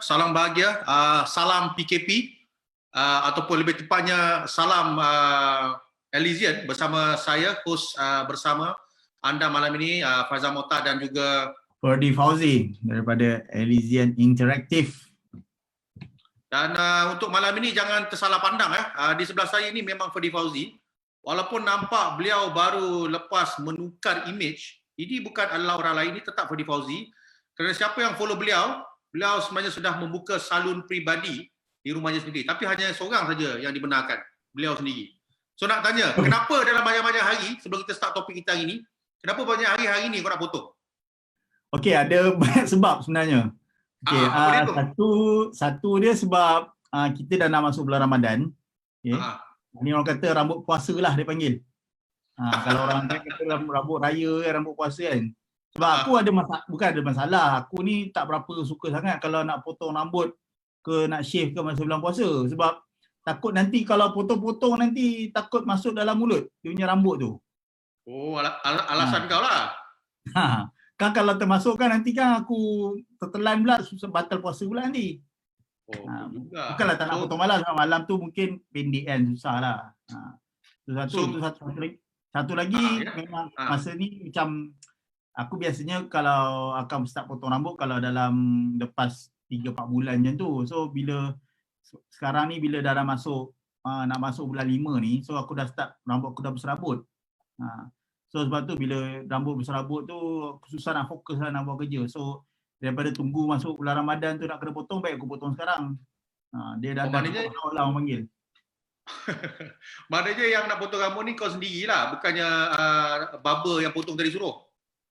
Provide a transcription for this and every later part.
salam bahagia, salam PKP, ataupun lebih tepatnya salam Elysian bersama saya, host bersama anda malam ini, Faizal Mokhtar dan juga Ferdy Fauzi daripada Elysian Interactive. Dan untuk malam ini jangan tersalah pandang di sebelah saya ini memang Ferdy Fauzi. Walaupun nampak beliau baru lepas menukar image, ini bukan adalah orang lain, ini tetap Ferdy Fauzi. Kerana siapa yang follow beliau, beliau sebenarnya sudah membuka salon peribadi di rumahnya sendiri. Tapi hanya seorang saja yang dibenarkan, beliau sendiri. So nak tanya, kenapa dalam banyak-banyak hari, sebelum kita start topik kita hari ini, kenapa banyak hari-hari ni kau nak potong? Okey, ada banyak sebab sebenarnya. Okey, satu dia sebab kita dah nak masuk bulan Ramadan. Okey. Ni orang kata rambut puasa lah dia panggil. Kalau orang kata rambut raya, rambut puasa kan. Sebab aku ada bukan ada masalah. Aku ni tak berapa suka sangat kalau nak potong rambut ke nak shave ke masa bulan puasa. Sebab takut nanti kalau potong-potong nanti takut masuk dalam mulut dia punya rambut tu. Oh, alasan kau lah. Kan kalau termasuk kan nanti kan aku tertelan pula batal puasa pula nanti. Bukanlah tak nak potong malam, malam tu mungkin pendek kan, susah lah. Satu lagi memang masa ni macam aku biasanya kalau akan start potong rambut kalau dalam lepas 3-4 bulan macam tu. So bila sekarang ni bila dah masuk nak masuk bulan 5 ni, so aku dah start rambut aku dah berserabut. So sebab tu bila rambut berserabut tu aku susah nak fokus lah nak buat kerja. So daripada tunggu masuk bulan Ramadan tu nak kena potong, baik aku potong sekarang. Dia dah orang panggil. Maknanya yang nak potong rambut ni kau sendirilah, bukannya barber yang potong tadi suruh.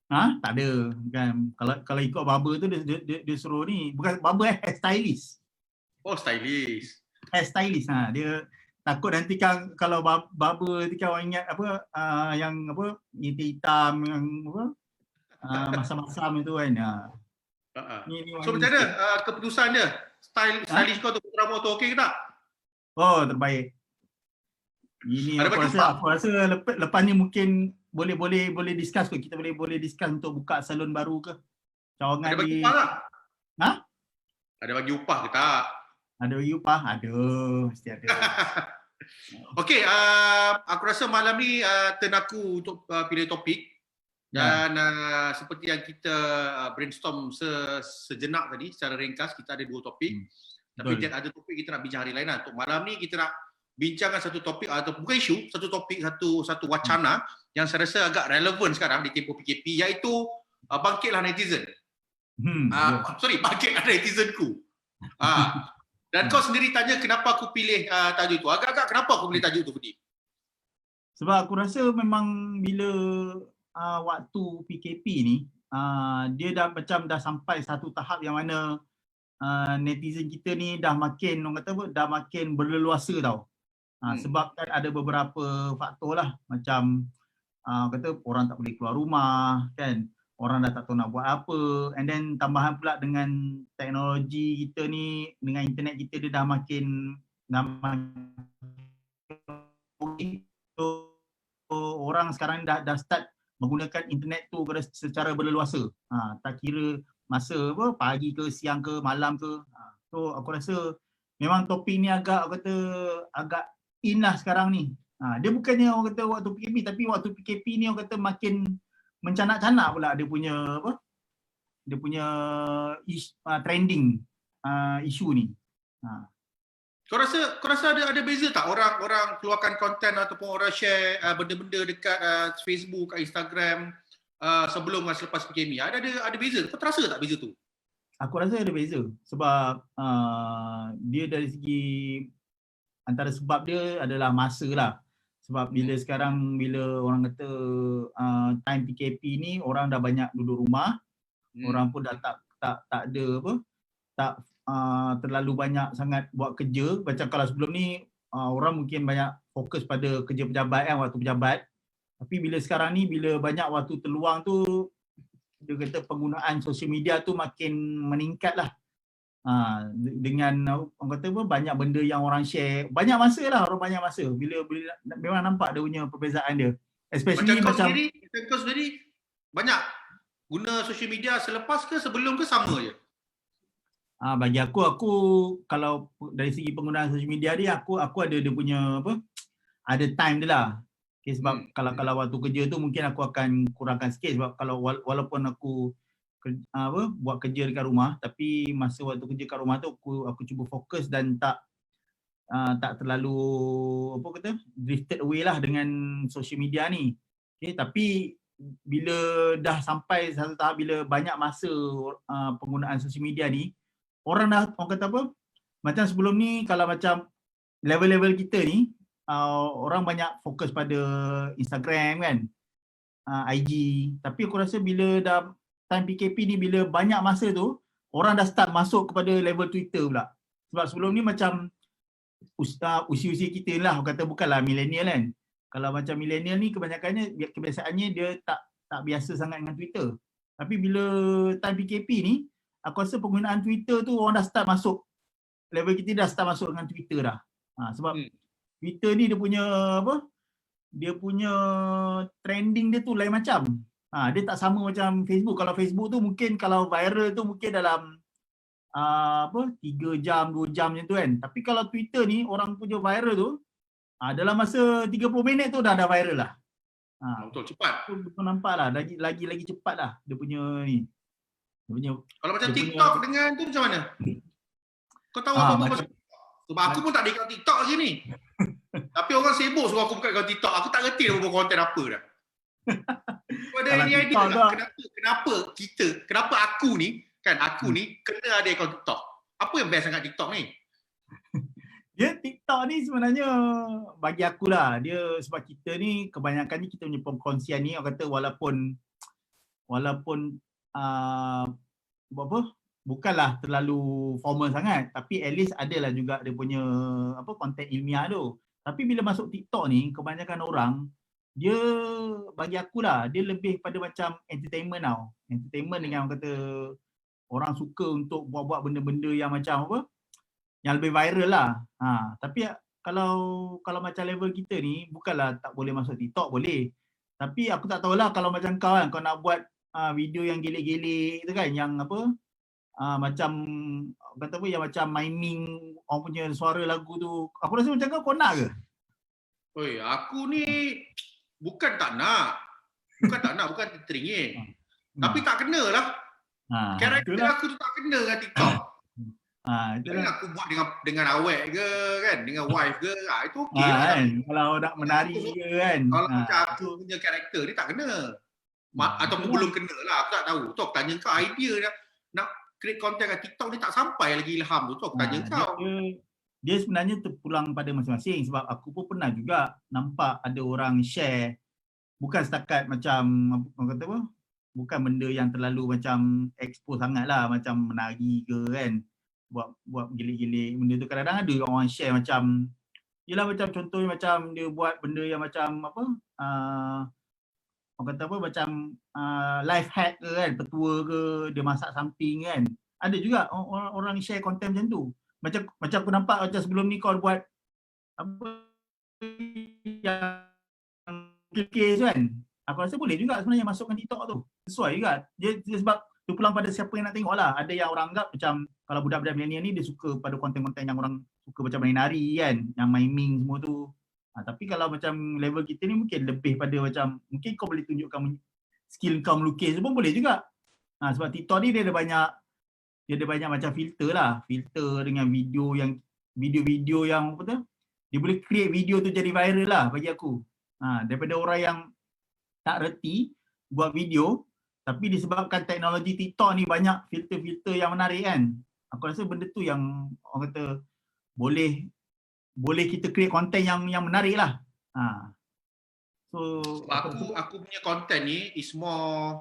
Tak ada kan. Kalau ikut barber tu dia suruh ni, bukan barber, hair stylist. Oh, stylist. Hair stylist. Dia takut nanti kan kalau barber nanti kan orang ingat apa yang apa hitam yang apa masam-masam itu kan. So macam mana keputusan dia? Stylist kau tu potong rambut tu okey ke tak? Oh, terbaik. Ini aku rasa lepas ni mungkin boleh discuss kot. Kita boleh discuss untuk buka salon baru ke. Cawangan ada bagi upah tak? Ada bagi upah ke tak? Ada bagi upah? Ada, mesti ada. Okey, aku rasa malam ni turn aku untuk pilih topik. Dan seperti yang kita brainstorm sejenak tadi secara ringkas, kita ada 2 topik. Tapi ada topik kita nak bincang hari lain lah. Untuk malam ni kita nak bincangkan satu topik atau bukan isu, satu topik, satu wacana yang saya rasa agak relevan sekarang di tempoh PKP, iaitu bangkitlah netizen. Bangkitlah netizenku. Dan kau sendiri tanya kenapa aku pilih tajuk itu. Agak-agak kenapa aku pilih tajuk itu, Budi? Sebab aku rasa memang bila waktu PKP ni dia dah sampai satu tahap yang mana netizen kita ni dah makin orang kata apa, dah makin berleluasa tau. Sebab kan ada beberapa faktor lah, macam kata orang tak boleh keluar rumah kan, orang dah tak tahu nak buat apa, and then tambahan pula dengan teknologi kita ni, dengan internet kita dia dah makin orang sekarang dah start menggunakan internet tu secara berleluasa. Tak kira masa apa, pagi ke, siang ke, malam ke. So aku rasa memang topik ni agak in lah sekarang ni. Dia bukannya orang kata waktu PKP, tapi waktu PKP ni orang kata makin mencanak-canak pula dia punya apa? Dia punya trending isu ni. Kau rasa ada beza tak orang keluarkan konten ataupun orang share benda-benda dekat Facebook, Instagram sebelum dan selepas PKP? Ada beza? Kau terasa tak beza tu? Aku rasa ada beza sebab dia dari segi antara sebab dia adalah masa lah. Sebab bila sekarang bila orang kata time PKP ni orang dah banyak duduk rumah, orang pun dah tak ada apa, tak terlalu banyak sangat buat kerja. Macam kalau sebelum ni orang mungkin banyak fokus pada kerja pejabat kan, waktu pejabat. Tapi bila sekarang ni bila banyak waktu terluang tu, dia kata penggunaan sosial media tu makin meningkat lah. Dengan orang kata apa, banyak benda yang orang share, banyak masa lah, orang banyak masa bila memang nampak dia punya perbezaan dia, especially macam kau sendiri banyak guna social media selepas ke sebelum ke sama je? Bagi aku kalau dari segi penggunaan social media ni aku ada dia punya apa? Ada time dia lah. Okay, sebab kalau waktu kerja tu mungkin aku akan kurangkan sikit sebab kalau walaupun aku buat kerja dekat rumah, tapi masa waktu kerja kat rumah tu aku cuba fokus dan tak terlalu apa kata drifted away lah dengan social media ni. Okay, tapi bila dah sampai satu tahap bila banyak masa penggunaan social media ni, orang kata apa, macam sebelum ni kalau macam level-level kita ni orang banyak fokus pada Instagram kan, IG, tapi aku rasa bila dah time PKP ni, bila banyak masa tu orang dah start masuk kepada level Twitter pula. Sebab sebelum ni macam usia-usia kita lah, aku kata bukanlah milenial kan. Kalau macam milenial ni kebanyakannya kebiasaannya dia tak biasa sangat dengan Twitter. Tapi bila time PKP ni, aku rasa penggunaan Twitter tu orang dah start masuk, level kita dah start masuk dengan Twitter dah. Sebab Twitter ni dia punya apa? Dia punya trending dia tu lain macam. Dia tak sama macam Facebook. Kalau Facebook tu mungkin kalau viral tu mungkin dalam 3 jam, 2 jam macam tu kan. Tapi kalau Twitter ni orang punya viral tu dalam masa 30 minit tu dah ada viral lah. Betul, cepat. Tu nampak lah lagi cepat lah dia punya ni. Dia punya, kalau macam TikTok dengan tu macam mana? Kau tahu apa-apa pasal TikTok? Sebab aku pun tak ada account TikTok lagi ni. Tapi orang sibuk suruh aku buka account TikTok. Aku tak reti dah buat konten apa dah. Kau ada any idea tak kenapa aku ni kena ada account TikTok? Apa yang best sangat TikTok ni? Dia TikTok ni sebenarnya bagi aku lah, dia sebab kita ni kebanyakannya kita punya perkongsian ni orang kata walaupun bukanlah terlalu formal sangat, tapi at least adalah juga dia punya konten ilmiah tu. Tapi bila masuk TikTok ni kebanyakan orang dia bagi aku lah dia lebih pada macam entertainment tau. Entertainment dengan orang kata orang suka untuk buat-buat benda-benda yang macam apa? Yang lebih viral lah. Tapi kalau macam level kita ni bukanlah tak boleh masuk TikTok, boleh. Tapi aku tak tahulah kalau macam kau kan, kau nak buat video yang gelik-gelik tu kan, yang apa macam kata apa yang macam miming orang punya suara lagu tu. Aku rasa macam kau nak ke? Oi, aku ni bukan tak nak, bukan teringin. Tapi tak kena lah. Karakter aku tu tak kena dengan TikTok. Lain aku buat dengan awet ke kan, dengan wife ke, itu okey lah kan? Kalau nak menari ke kan. Kalau macam aku punya karakter ni tak kena. Ataupun belum kena lah, aku tak tahu. Tu aku tanya kau idea nak create content kat TikTok ni tak sampai lagi ilham tu. Tu aku tanya kau. Dia sebenarnya terpulang pada masing-masing sebab aku pun pernah juga nampak ada orang share bukan setakat macam orang kata apa, bukan benda yang terlalu macam expose sangat lah, macam menari ke kan, buat gilik-gilik benda tu. Kadang-kadang ada orang share macam yelah macam contohnya macam dia buat benda yang macam apa orang kata apa macam life hack ke kan, petua ke, dia masak something kan. Ada juga orang share konten macam tu. Macam aku nampak macam sebelum ni kau buat apa yang case kan. Aku rasa boleh juga sebenarnya masukkan TikTok tu. Sesuai juga. Dia sebab tu pulang pada siapa yang nak tengok lah. Ada yang orang anggap macam kalau budak-budak milenial ni dia suka pada konten-konten yang orang suka macam menari kan, yang miming semua tu. Tapi kalau macam level kita ni mungkin lebih pada macam mungkin kau boleh tunjukkan skill kau melukis pun boleh juga. Sebab TikTok ni dia ada banyak macam filter lah. Filter dengan video yang apa tu? Dia boleh create video tu jadi viral lah bagi aku. Daripada orang yang tak reti buat video, tapi disebabkan teknologi TikTok ni banyak filter-filter yang menarik kan. Aku rasa benda tu yang orang kata boleh kita create konten yang menarik lah. So aku punya konten ni is more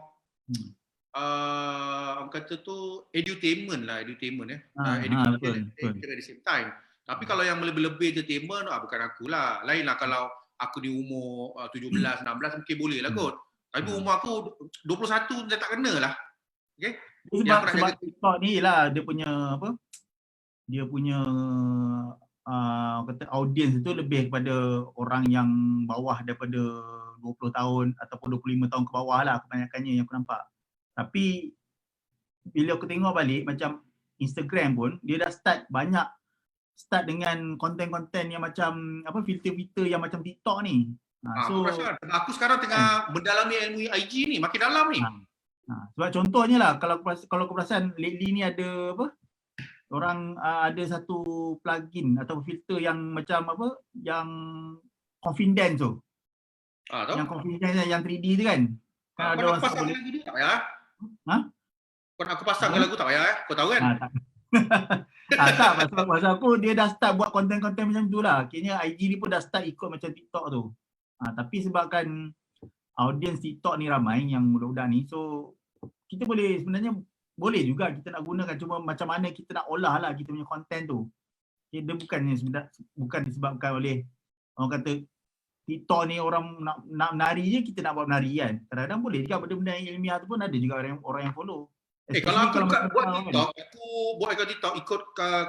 orang kata tu edutainment lah. Education at the same time. Tapi kalau yang lebih entertainment bukan akulah. Lain lah kalau aku di umur 17, 16 mungkin boleh lah kot. Tapi umur aku 21 dah tak kena lah. Okay? Sebab TikTok ni lah dia punya apa? Dia punya kata audience tu lebih kepada orang yang bawah daripada 20 tahun ataupun 25 tahun ke bawah lah kebanyakannya yang aku nampak. Tapi bila aku tengok balik macam Instagram pun dia dah start dengan konten-konten yang macam apa, filter-filter yang macam TikTok ni. Aku rasa aku sekarang tengah mendalami ilmu IG ni, makin dalam ni. Sebab contohnya lah, kalau kau perasan lately ni ada apa, orang ada satu plugin atau filter yang macam apa, yang confidence tu. Yang confidence yang 3D tu kan. Kau nak pasang lagu tu tak payah? Kau nak aku pasang lagu tak payah Kau tahu kan? Tak, pasal aku dia dah start buat konten-konten macam tu lah. Kayaknya IG ni pun dah start ikut macam TikTok tu. Tapi sebabkan audience TikTok ni ramai yang budak-budak ni, so kita boleh, sebenarnya boleh juga kita nak gunakan, cuma macam mana kita nak olah lah kita punya konten tu. Okay, dia bukan disebabkan oleh orang kata TikTok ni orang nak menari je, kita nak buat menari kan. Kadang-kadang boleh juga benda-benda yang ilmiah tu pun ada juga orang yang follow. Kalau aku buat TikTok, aku buat TikTok ikut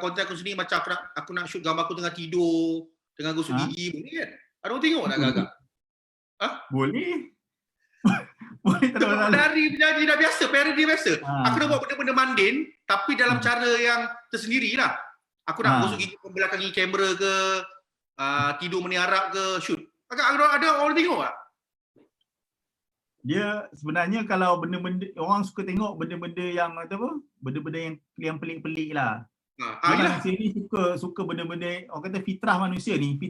konten aku sendiri, macam aku nak shoot gambar aku tengah tidur, tengah gosok gigi, boleh kan? Ada orang tengok tak agak-agak? Boleh. Boleh tak ada. Dari menjadi dah biasa, parody biasa. Aku dah buat benda-benda mundane tapi dalam cara yang tersendiri lah. Aku nak gosok gigi membelakangi kamera ke, tidur meniarap ke, shoot. Agak ada orang tengok tak? Dia sebenarnya kalau benda-benda, orang suka tengok benda-benda yang apa? Benda-benda yang pelik-pelik lah. Manusia ni suka benda-benda, orang kata fitrah manusia ni,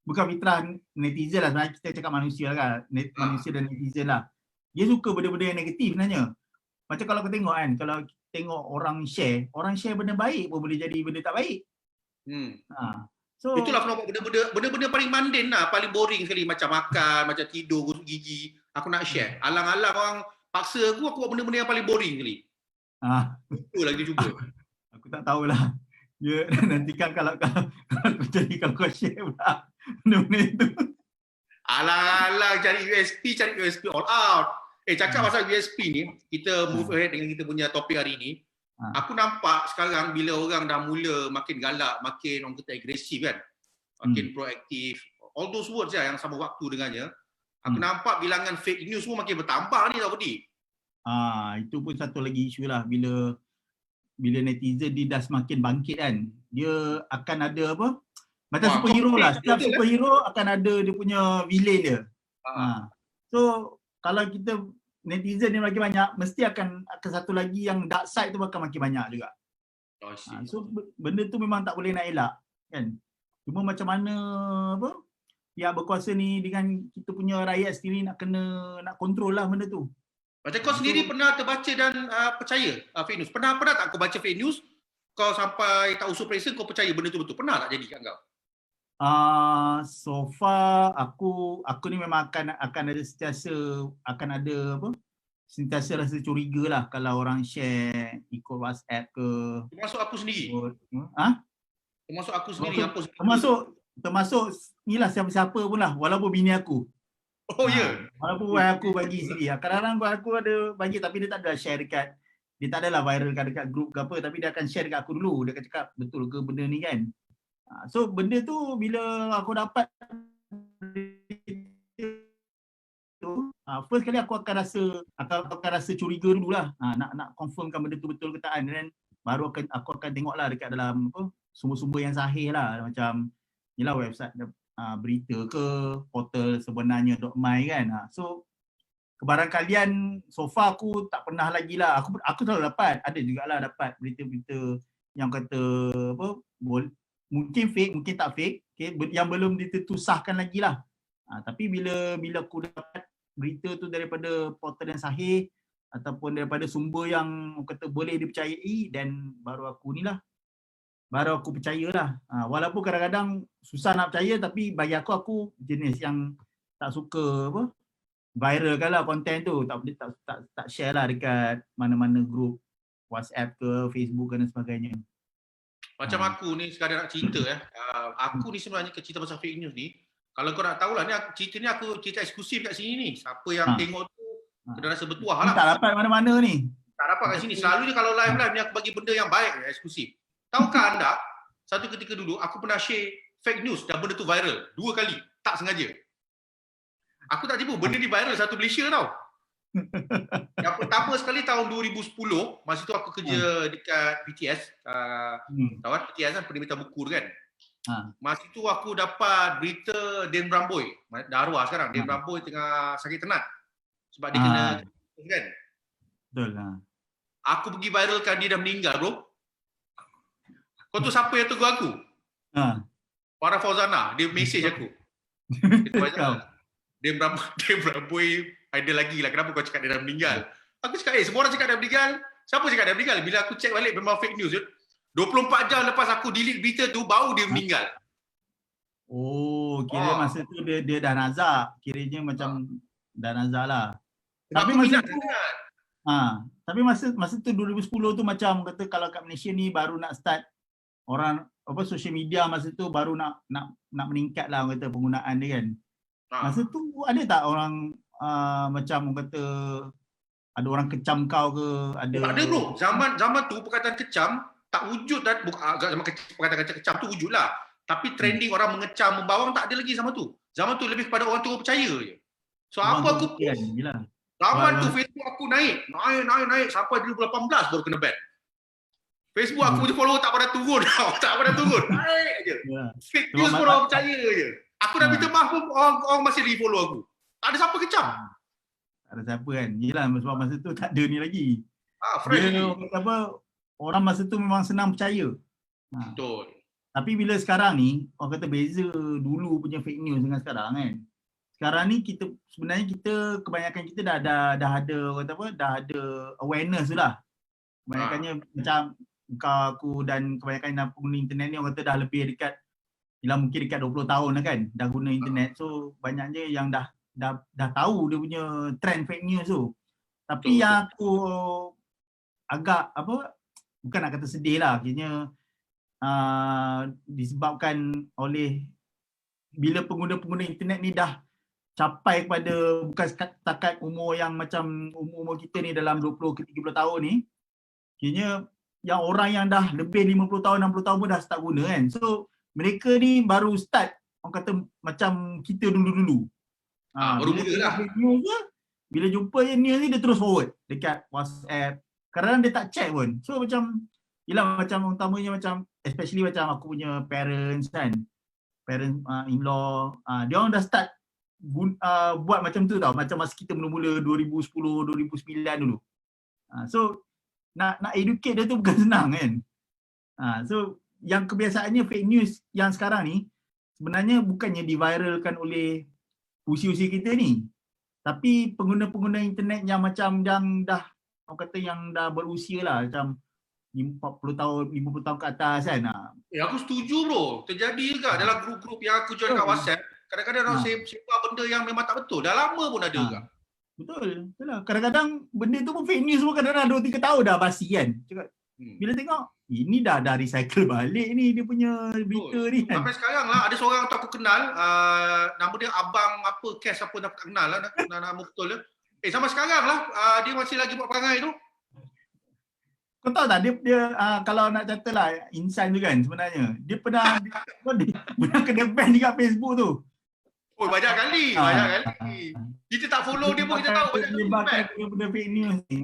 bukan fitrah netizen lah, sebenarnya kita cakap manusia lah kan, manusia dan netizen lah. Dia suka benda-benda yang negatif sebenarnya. Macam kalau kau tengok kan, kalau tengok orang share benda baik pun boleh jadi benda tak baik. So, itulah kenapa benda-benda paling mundane lah, paling boring sekali, macam makan, macam tidur, gosok gigi, aku nak share. Alang-alang orang paksa aku buat benda-benda yang paling boring sekali. Itu lagi cuba. Aku tak tahulah. Ya, nanti kan kalau kau share pula benda-benda itu. Alang-alang cari USP all out. Cakap pasal USP ni, kita move ahead dengan kita punya topik hari ni. Aku nampak sekarang bila orang dah mula makin galak, makin orang kata agresif kan, makin proaktif, all those words yang sama waktu dengannya, aku nampak bilangan fake news pun makin bertambah ni tau Budi. Itu pun satu lagi isu lah, bila netizen dia dah semakin bangkit kan, dia akan ada apa, macam superhero lah, setiap superhero akan ada dia punya villain dia. So kalau kita netizen ni makin banyak, mesti akan satu lagi yang dark side tu akan makin banyak juga. So benda tu memang tak boleh nak elak kan. Cuma macam mana apa, pihak berkuasa ni dengan kita punya rakyat sendiri nak kontrol lah benda tu. Macam kau sendiri pernah terbaca dan percaya fake news? Pernah tak kau baca fake news, kau sampai tak usul periksa, kau percaya benda tu betul? Pernah tak jadi kat kau? So far aku ni memang akan ada sentiasa rasa curiga lah kalau orang share ikut WhatsApp ke. Termasuk aku sendiri. Termasuk aku sendiri. Termasuk ni lah, siapa-siapa pun lah, walaupun bini aku. Oh ya. Walaupun aku bagi sendiri. Kadang-kadang aku ada bagi tapi dia tak ada share dekat, dia tak adalah viral dekat grup ke apa, tapi dia akan share dekat aku dulu. Dia akan cakap betul ke benda ni kan. So benda tu bila aku dapat first kali aku akan rasa curiga dululah. Nak confirmkan benda tu betul ke tak kan. Dan baru aku akan tengoklah dekat dalam apa, sumber-sumber yang sahih lah, macam yalah website berita ke, portal sebenarnya.my kan. So kebarangkalian so far aku tak pernah lagi lah. Aku selalu ada jugalah dapat berita-berita yang kata apa, mungkin fake, mungkin tak fake, okay, yang belum ditentusahkan lagi lah. Tapi bila aku dapat berita tu daripada portal yang sahih ataupun daripada sumber yang kata boleh dipercayai, dan baru aku percayalah. Walaupun kadang-kadang susah nak percaya, tapi bagi aku jenis yang tak suka apa, viralkan lah konten tu, tak share lah dekat mana-mana grup WhatsApp ke, Facebook ke dan sebagainya. Macam aku ni sekadar nak cerita aku ni sebenarnya cerita pasal fake news ni, kalau kau nak tahulah ni aku cerita eksklusif kat sini ni. Siapa yang tengok tu kena rasa bertuah lah. Tak dapat mana-mana ni. Tak dapat kat sini. Selalunya kalau live ni aku bagi benda yang baik, eksklusif. Tahukah anda, satu ketika dulu aku pernah share fake news dan benda tu viral 2 kali, tak sengaja. Aku tak tipu, benda ni viral satu Malaysia tau. Yang pertama sekali tahun 2010, masa tu aku kerja dekat PTS, tahu kan PTS kan, Penerbitan Buku tu kan. Masa tu aku dapat berita Dan Bramboy, dah arwah sekarang, Dan Bramboy tengah sakit tenat sebab dia kena kan. Betul lah. Aku pergi viralkan dia dah meninggal bro. Kau tu siapa yang tegur aku? Farah Fauzana, dia message aku. Dan Bramboy ada lagi lah, kenapa kau cakap dia dah meninggal? Aku cakap, semua orang cakap dia meninggal. Siapa cakap dia meninggal? Bila aku check balik memang fake news. 24 jam lepas aku delete berita tu, baru dia meninggal. Oh, kira masa tu dia dah nazak. Kiranya macam dah nazak lah. Tapi masa tu 2010 tu macam kata kalau kat Malaysia ni baru nak start orang social media masa tu baru nak meningkat lah kata penggunaan dia kan. Masa tu ada tak orang macam kata ada orang kecam kau ke? Ada bro. Zaman tu perkataan kecam tak wujud dan zaman perkataan kecam tu wujud lah. Tapi trending orang mengecam, membawang tak ada lagi zaman tu. Zaman tu lebih kepada orang tu percaya je. So apa aku post? Zaman tu Facebook aku naik sampai 2018 baru kena ban. Facebook aku punya follower tak pada turun tau. Tak pada turun. Naik je. Fake news pun orang percaya je. Aku dah minta maaf pun orang masih re-follow aku. Tak ada siapa kecam. Tak ada siapa kan. Yelah sebab masa tu tak ada ni lagi. Fresh dia apa, orang masa tu memang senang percaya. Betul. Tapi bila sekarang ni, orang kata beza dulu punya fake news dengan sekarang kan. Sekarang ni sebenarnya kebanyakan kita dah ada awareness tu lah. Kebanyakannya macam aku dan kebanyakan pengguna internet ni orang kata dah lebih dekat, mungkin dekat 20 tahun lah kan dah guna internet. So banyaknya yang dah tahu dia punya trend fake news tu. Tapi yang aku agak bukan nak kata sedih lah, akhirnya disebabkan oleh bila pengguna-pengguna internet ni dah capai kepada bukan setakat umur yang macam umur kita ni dalam 20 ke 30 tahun ni, akhirnya yang orang yang dah lebih 50 tahun 60 tahun pun dah start guna kan. So mereka ni baru start orang kata macam kita dulu-dulu. Baru mula lah. Bila jumpa je news ni dia terus forward dekat WhatsApp. Kadang-kadang dia tak check pun. So macam macam utamanya macam especially macam aku punya parents kan. Parents in-law, dia orang dah start buat macam tu tau. Macam masa kita mula-mula 2010, 2009 dulu. So nak educate dia tu bukan senang kan. So yang kebiasaannya fake news yang sekarang ni sebenarnya bukannya diviralkan oleh usia-usia kita ni. Tapi pengguna-pengguna internet yang macam yang dah orang kata yang dah berusia lah macam 40 tahun, 50 tahun ke atas kan. Aku setuju bro. Terjadi juga dalam grup-grup yang aku join kat WhatsApp. Kadang-kadang orang sebar benda yang memang tak betul. Dah lama pun ada juga. Betul. Itulah. Kadang-kadang benda tu pun fake news pun kadang-kadang 2-3 tahun dah basi kan. Cakap, bila tengok, ini dah recycle balik ni dia punya berita ni kan. Sampai sekarang lah, ada seorang tu aku kenal, nama dia Abang apa, Cash apa tak kenal lah, nama betul lah. Sampai sekarang lah, dia masih lagi buat perangai tu. Kau tahu tak, dia kalau nak kata lah, insan tu kan sebenarnya, dia pernah kena ban dekat Facebook tu. Oh, banyak kali. Kita tak follow dia pun kita tahu banyak kali. Dia benda fake news ni.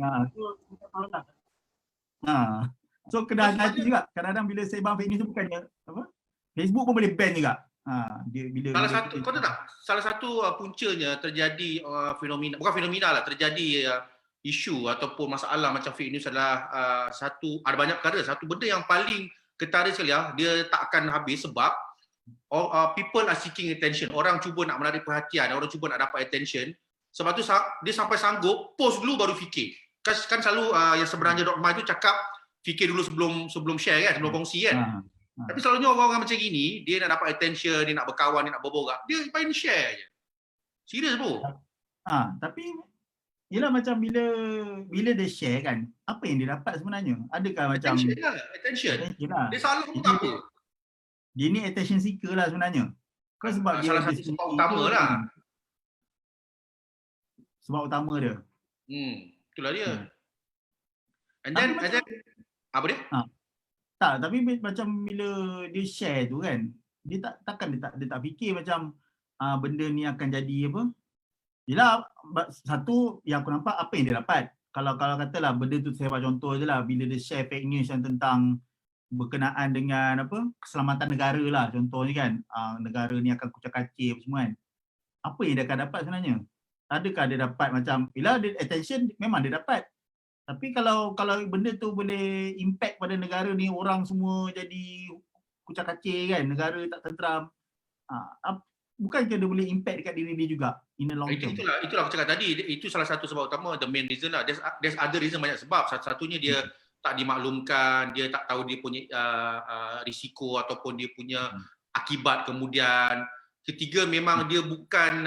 So kena hati juga. Kadang-kadang bila sebar fake news tu bukannya Facebook pun boleh ban juga. Kau tahu tak? Salah satu puncanya terjadi fenomena, bukan fenomena lah, terjadi isu ataupun masalah macam fake news adalah ada banyak perkara. Satu benda yang paling ketara sekali dia tak akan habis sebab people are seeking attention. Orang cuba nak menarik perhatian, orang cuba nak dapat attention. Sebab tu dia sampai sanggup post dulu baru fikir. Kan selalu yang sebenarnya.my tu cakap fikir dulu sebelum share kan, sebelum kongsi kan. Tapi selalunya orang-orang macam gini, dia nak dapat attention, dia nak berkawan, dia nak berborak, dia pengen share je. Serius bro. Tapi yelah macam bila dia share kan, apa yang dia dapat sebenarnya? Adakah macam attention lah. Dia salah pun tak apa. Dia ni attention seeker lah sebenarnya. Kan sebab dia salah satu sebab utama lah. Sebab utama dia. Itulah dia. And then apa dia? Tak, tapi macam bila dia share tu kan, dia takkan dia tak fikir macam benda ni akan jadi apa? Yelah, satu yang aku nampak apa yang dia dapat. Kalau katalah benda tu, saya buat contoh je lah, bila dia share fake news yang tentang berkenaan dengan apa keselamatan negara lah contohnya kan, negara ni akan kucak-kacir apa semua kan. Apa yang dia akan dapat sebenarnya? Adakah dia dapat macam, bila dia attention memang dia dapat. Tapi kalau benda tu boleh impact pada negara ni, orang semua jadi kucak-kacir kan, negara tak tenteram, bukankah dia boleh impact dekat diri dia juga in the long term? Itulah aku cakap tadi, itu salah satu sebab utama, the main reason lah. There's other reason, banyak sebab. Satu-satunya dia tak dimaklumkan, dia tak tahu dia punya risiko ataupun dia punya akibat kemudian. Ketiga, memang dia bukan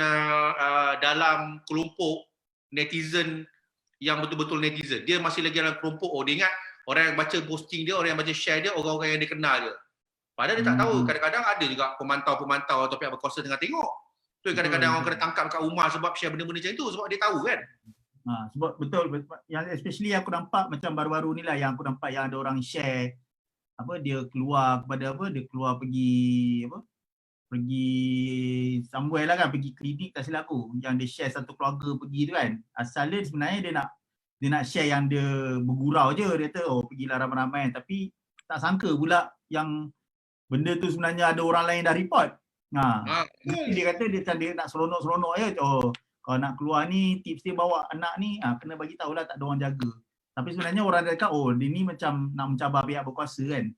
dalam kelompok netizen yang betul-betul netizen. Dia masih lagi dalam kelompok, dia ingat orang yang baca posting dia, orang yang baca share dia, orang-orang yang dia kenal dia. Padahal dia tak tahu, kadang-kadang ada juga pemantau-pemantau atau pihak berkuasa tengah tengok. Tu kadang-kadang orang kena tangkap kat rumah sebab share benda-benda macam itu, sebab dia tahu kan. Sebab betul, yang especially aku nampak macam baru-baru ni lah, yang aku nampak yang ada orang share apa, dia keluar pergi somewhere lah kan, pergi klinik tak silap aku, yang dia share satu keluarga pergi tu kan. Asalnya sebenarnya dia nak share yang dia bergurau je, dia kata pergilah ramai-ramai, tapi tak sangka pula yang benda tu sebenarnya ada orang lain dah report. Dia kata dia nak seronok-seronok je. Kalau nak keluar ni, tips dia bawa anak ni, kena bagi tahulah tak ada orang jaga. Tapi sebenarnya orang dia cakap, dia ni macam nak mencabar pihak berkuasa kan.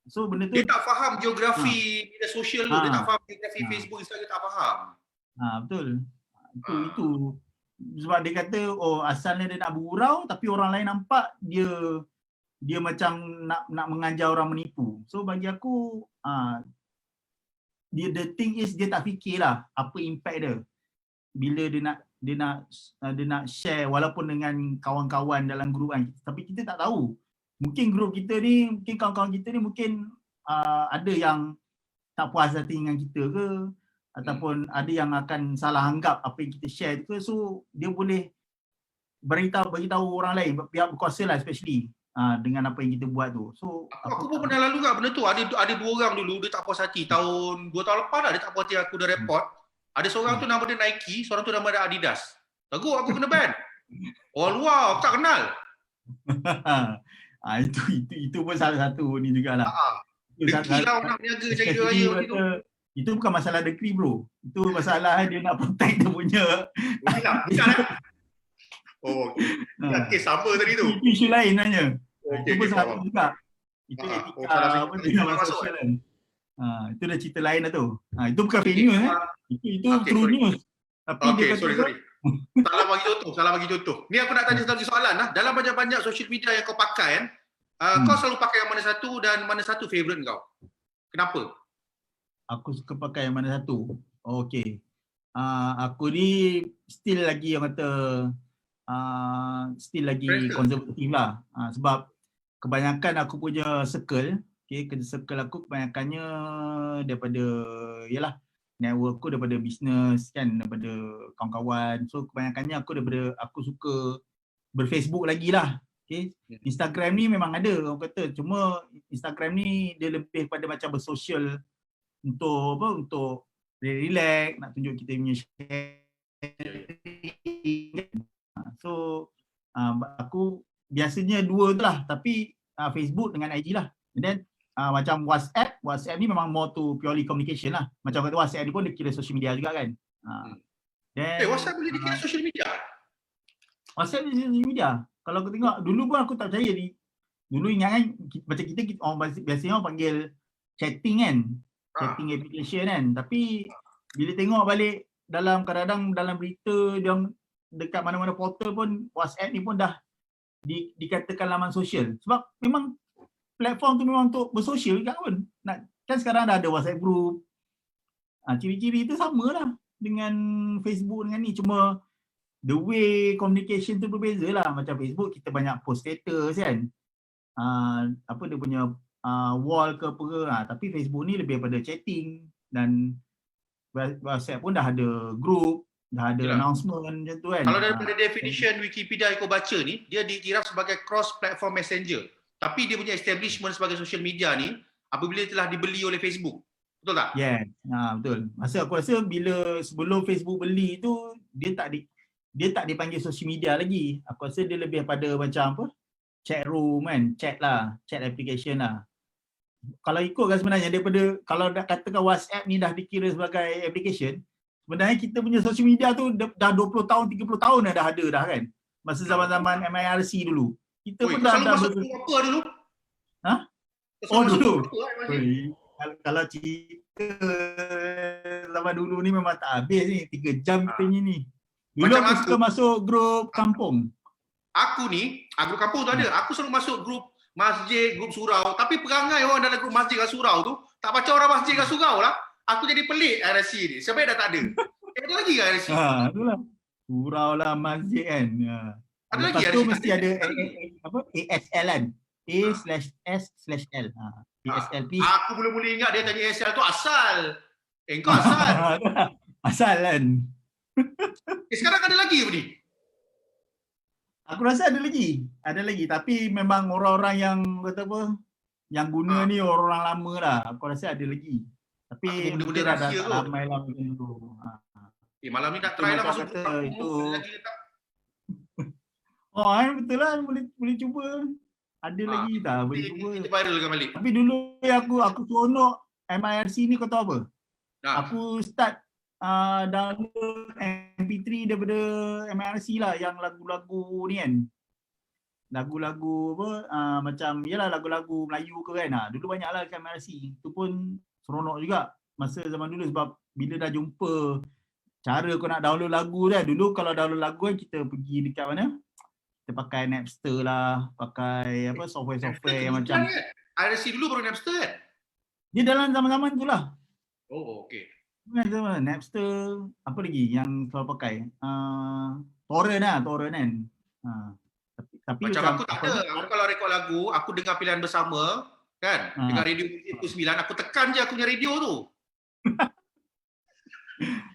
So benda tu dia tak faham geografi media sosial tu, dia tak faham geografi Facebook, Instagram, dia tak faham. Betul. Itu sebab dia kata asalnya dia nak bergurau, tapi orang lain nampak dia macam nak mengajar orang menipu. So bagi aku the thing is, dia tak fikirlah apa impact dia bila dia nak share walaupun dengan kawan-kawan dalam grup kan. Tapi kita tak tahu, mungkin grup kita ni, mungkin kawan-kawan kita ni mungkin ada yang tak puas hati dengan kita ke, ataupun ada yang akan salah anggap apa yang kita share tu ke. So dia boleh beritahu orang lain, pihak berkuasa lah especially, dengan apa yang kita buat tu. So aku pun pernah lalu kat benda tu. Ada dua orang dulu dia tak puas hati, tahun 2 tahun lepas dah dia tak puas hati aku dah report. Ada seorang tu nama dia Nike, seorang tu nama dia Adidas. Teruk aku kena ban. Orang luar aku tak kenal. Itu pun salah satu ni jugalah. Deki lah orang nak berniaga cari raya tu. Itu bukan masalah dekri bro. Itu masalah dia nak protect dia punya. Bukan. Kes sama tadi tu. Itu isu lain sebenarnya. Itu pun salah juga. Itu etika sosial kan. Itu dah cerita lain dah tu. Itu bukan fake news Itu true news. Tapi dia kata sorry. Salah bagi contoh. Ni aku nak tanya satu soalan lah. Dalam banyak-banyak social media yang kau pakai kan, kau selalu pakai yang mana satu dan mana satu favourite kau? Kenapa? Aku suka pakai yang mana satu. Okey. Aku ni still lagi orang kata konservatif lah. Sebab kebanyakan aku punya circle, circle aku kebanyakannya daripada network aku daripada bisnes kan, daripada kawan-kawan. So kebanyakannya aku suka berFacebook lagi lah. Instagram ni memang ada orang kata, cuma Instagram ni dia lebih pada macam bersosial untuk relax, nak tunjuk kita punya sharing. So aku biasanya dua tu lah, tapi Facebook dengan IG lah. And then macam WhatsApp ni memang more to purely communication lah. Macam kata WhatsApp ni pun dia kira social media juga kan. WhatsApp boleh dikira social media? WhatsApp ni social media. Kalau aku tengok, dulu pun aku tak percaya ni. Dulu ingat kan, macam kita biasanya orang panggil chatting kan. Chatting application kan. Tapi bila tengok balik kadang-kadang dalam berita, dia dekat mana-mana portal pun, WhatsApp ni pun dah dikatakan laman sosial. Sebab memang platform tu memang untuk bersosial kan pun. Kan sekarang dah ada WhatsApp group. Ciri-ciri tu samalah dengan Facebook dengan ni. Cuma the way communication tu berbeza lah. Macam Facebook kita banyak post status kan. Dia punya wall ke apa ke. Tapi Facebook ni lebih pada chatting. Dan WhatsApp pun dah ada group, dah ada announcement macam tu kan. Kalau daripada definition Wikipedia yang kau baca ni, dia dikira sebagai cross-platform messenger. Tapi dia punya establishment sebagai social media ni apabila telah dibeli oleh Facebook. Betul tak? Yes, betul. Masa aku rasa sebelum Facebook beli tu, dia dia tak dipanggil social media lagi. Aku rasa dia lebih pada macam apa? Chat room kan, chat lah, chat application lah. Kalau ikut kan sebenarnya daripada kalau dah katakan WhatsApp ni dah dikira sebagai application, sebenarnya kita punya social media tu dah 20 tahun, 30 tahun dah ada dah kan. Masa zaman-zaman MIRC dulu. Kita pun Kau selalu dah masuk grup apa dulu? Ha? Kau Oh selalu masuk dulu. grup apa, Mak Haji? Kalau cerita zaman dulu ni memang tak habis ni, 3 jam kita ni. Dulu Macam aku aku. suka masuk grup kampung. Aku ni, grup kampung tu ada. Aku selalu masuk grup masjid, grup surau. Tapi perangai orang dalam grup masjid dan surau tu, tak baca orang masjid dan surau lah. Aku jadi pelik RSC ni. Sebenarnya dah tak ada. Ada lagi ke RSC? Itulah. Surau lah, masjid kan. Ada Lepas lagi tu RSC? mesti ada ASL kan. A/S/S/L. ASL please. Aku mula-mula ingat dia tanya ASL tu asal. Kau asal. Asal kan. Sekarang ada lagi apa ni? Aku rasa ada lagi tapi memang orang-orang yang kata apa, yang guna ni orang lama lah. Aku rasa ada lagi. Tapi Aku benda-benda mungkin dah rahsia tak kot. ramai lah macam tu. Malam ni nak Itu try lah macam masuk kata grup kampung. itu. Ada lagi ke tak? Betul lah, boleh cuba. Ada lagi tak boleh cuba. Kita viralkan balik. Tapi dulu aku seronok MIRC ni kau tahu apa? Aku start download MP3 daripada MIRC lah yang lagu-lagu ni kan. Lagu-lagu apa macam yalah lagu-lagu Melayu ke kan. Dulu banyaklah kat MIRC. Itu pun seronok juga masa zaman dulu sebab bila dah jumpa cara kau nak download lagu kan. Dulu kalau download lagu kan kita pergi dekat mana? Kita pakai Napster lah, pakai apa software-software yang macam RSC dulu baru Napster kan? dia dalam zaman-zaman tu lah. Oh, okey. Napster, apa lagi yang selalu pakai? Torrent kan. Tapi Macam aku tak ada. Aku kalau rekod lagu, aku dengar pilihan bersama kan, dengan radio 9, aku tekan je aku punya radio tu.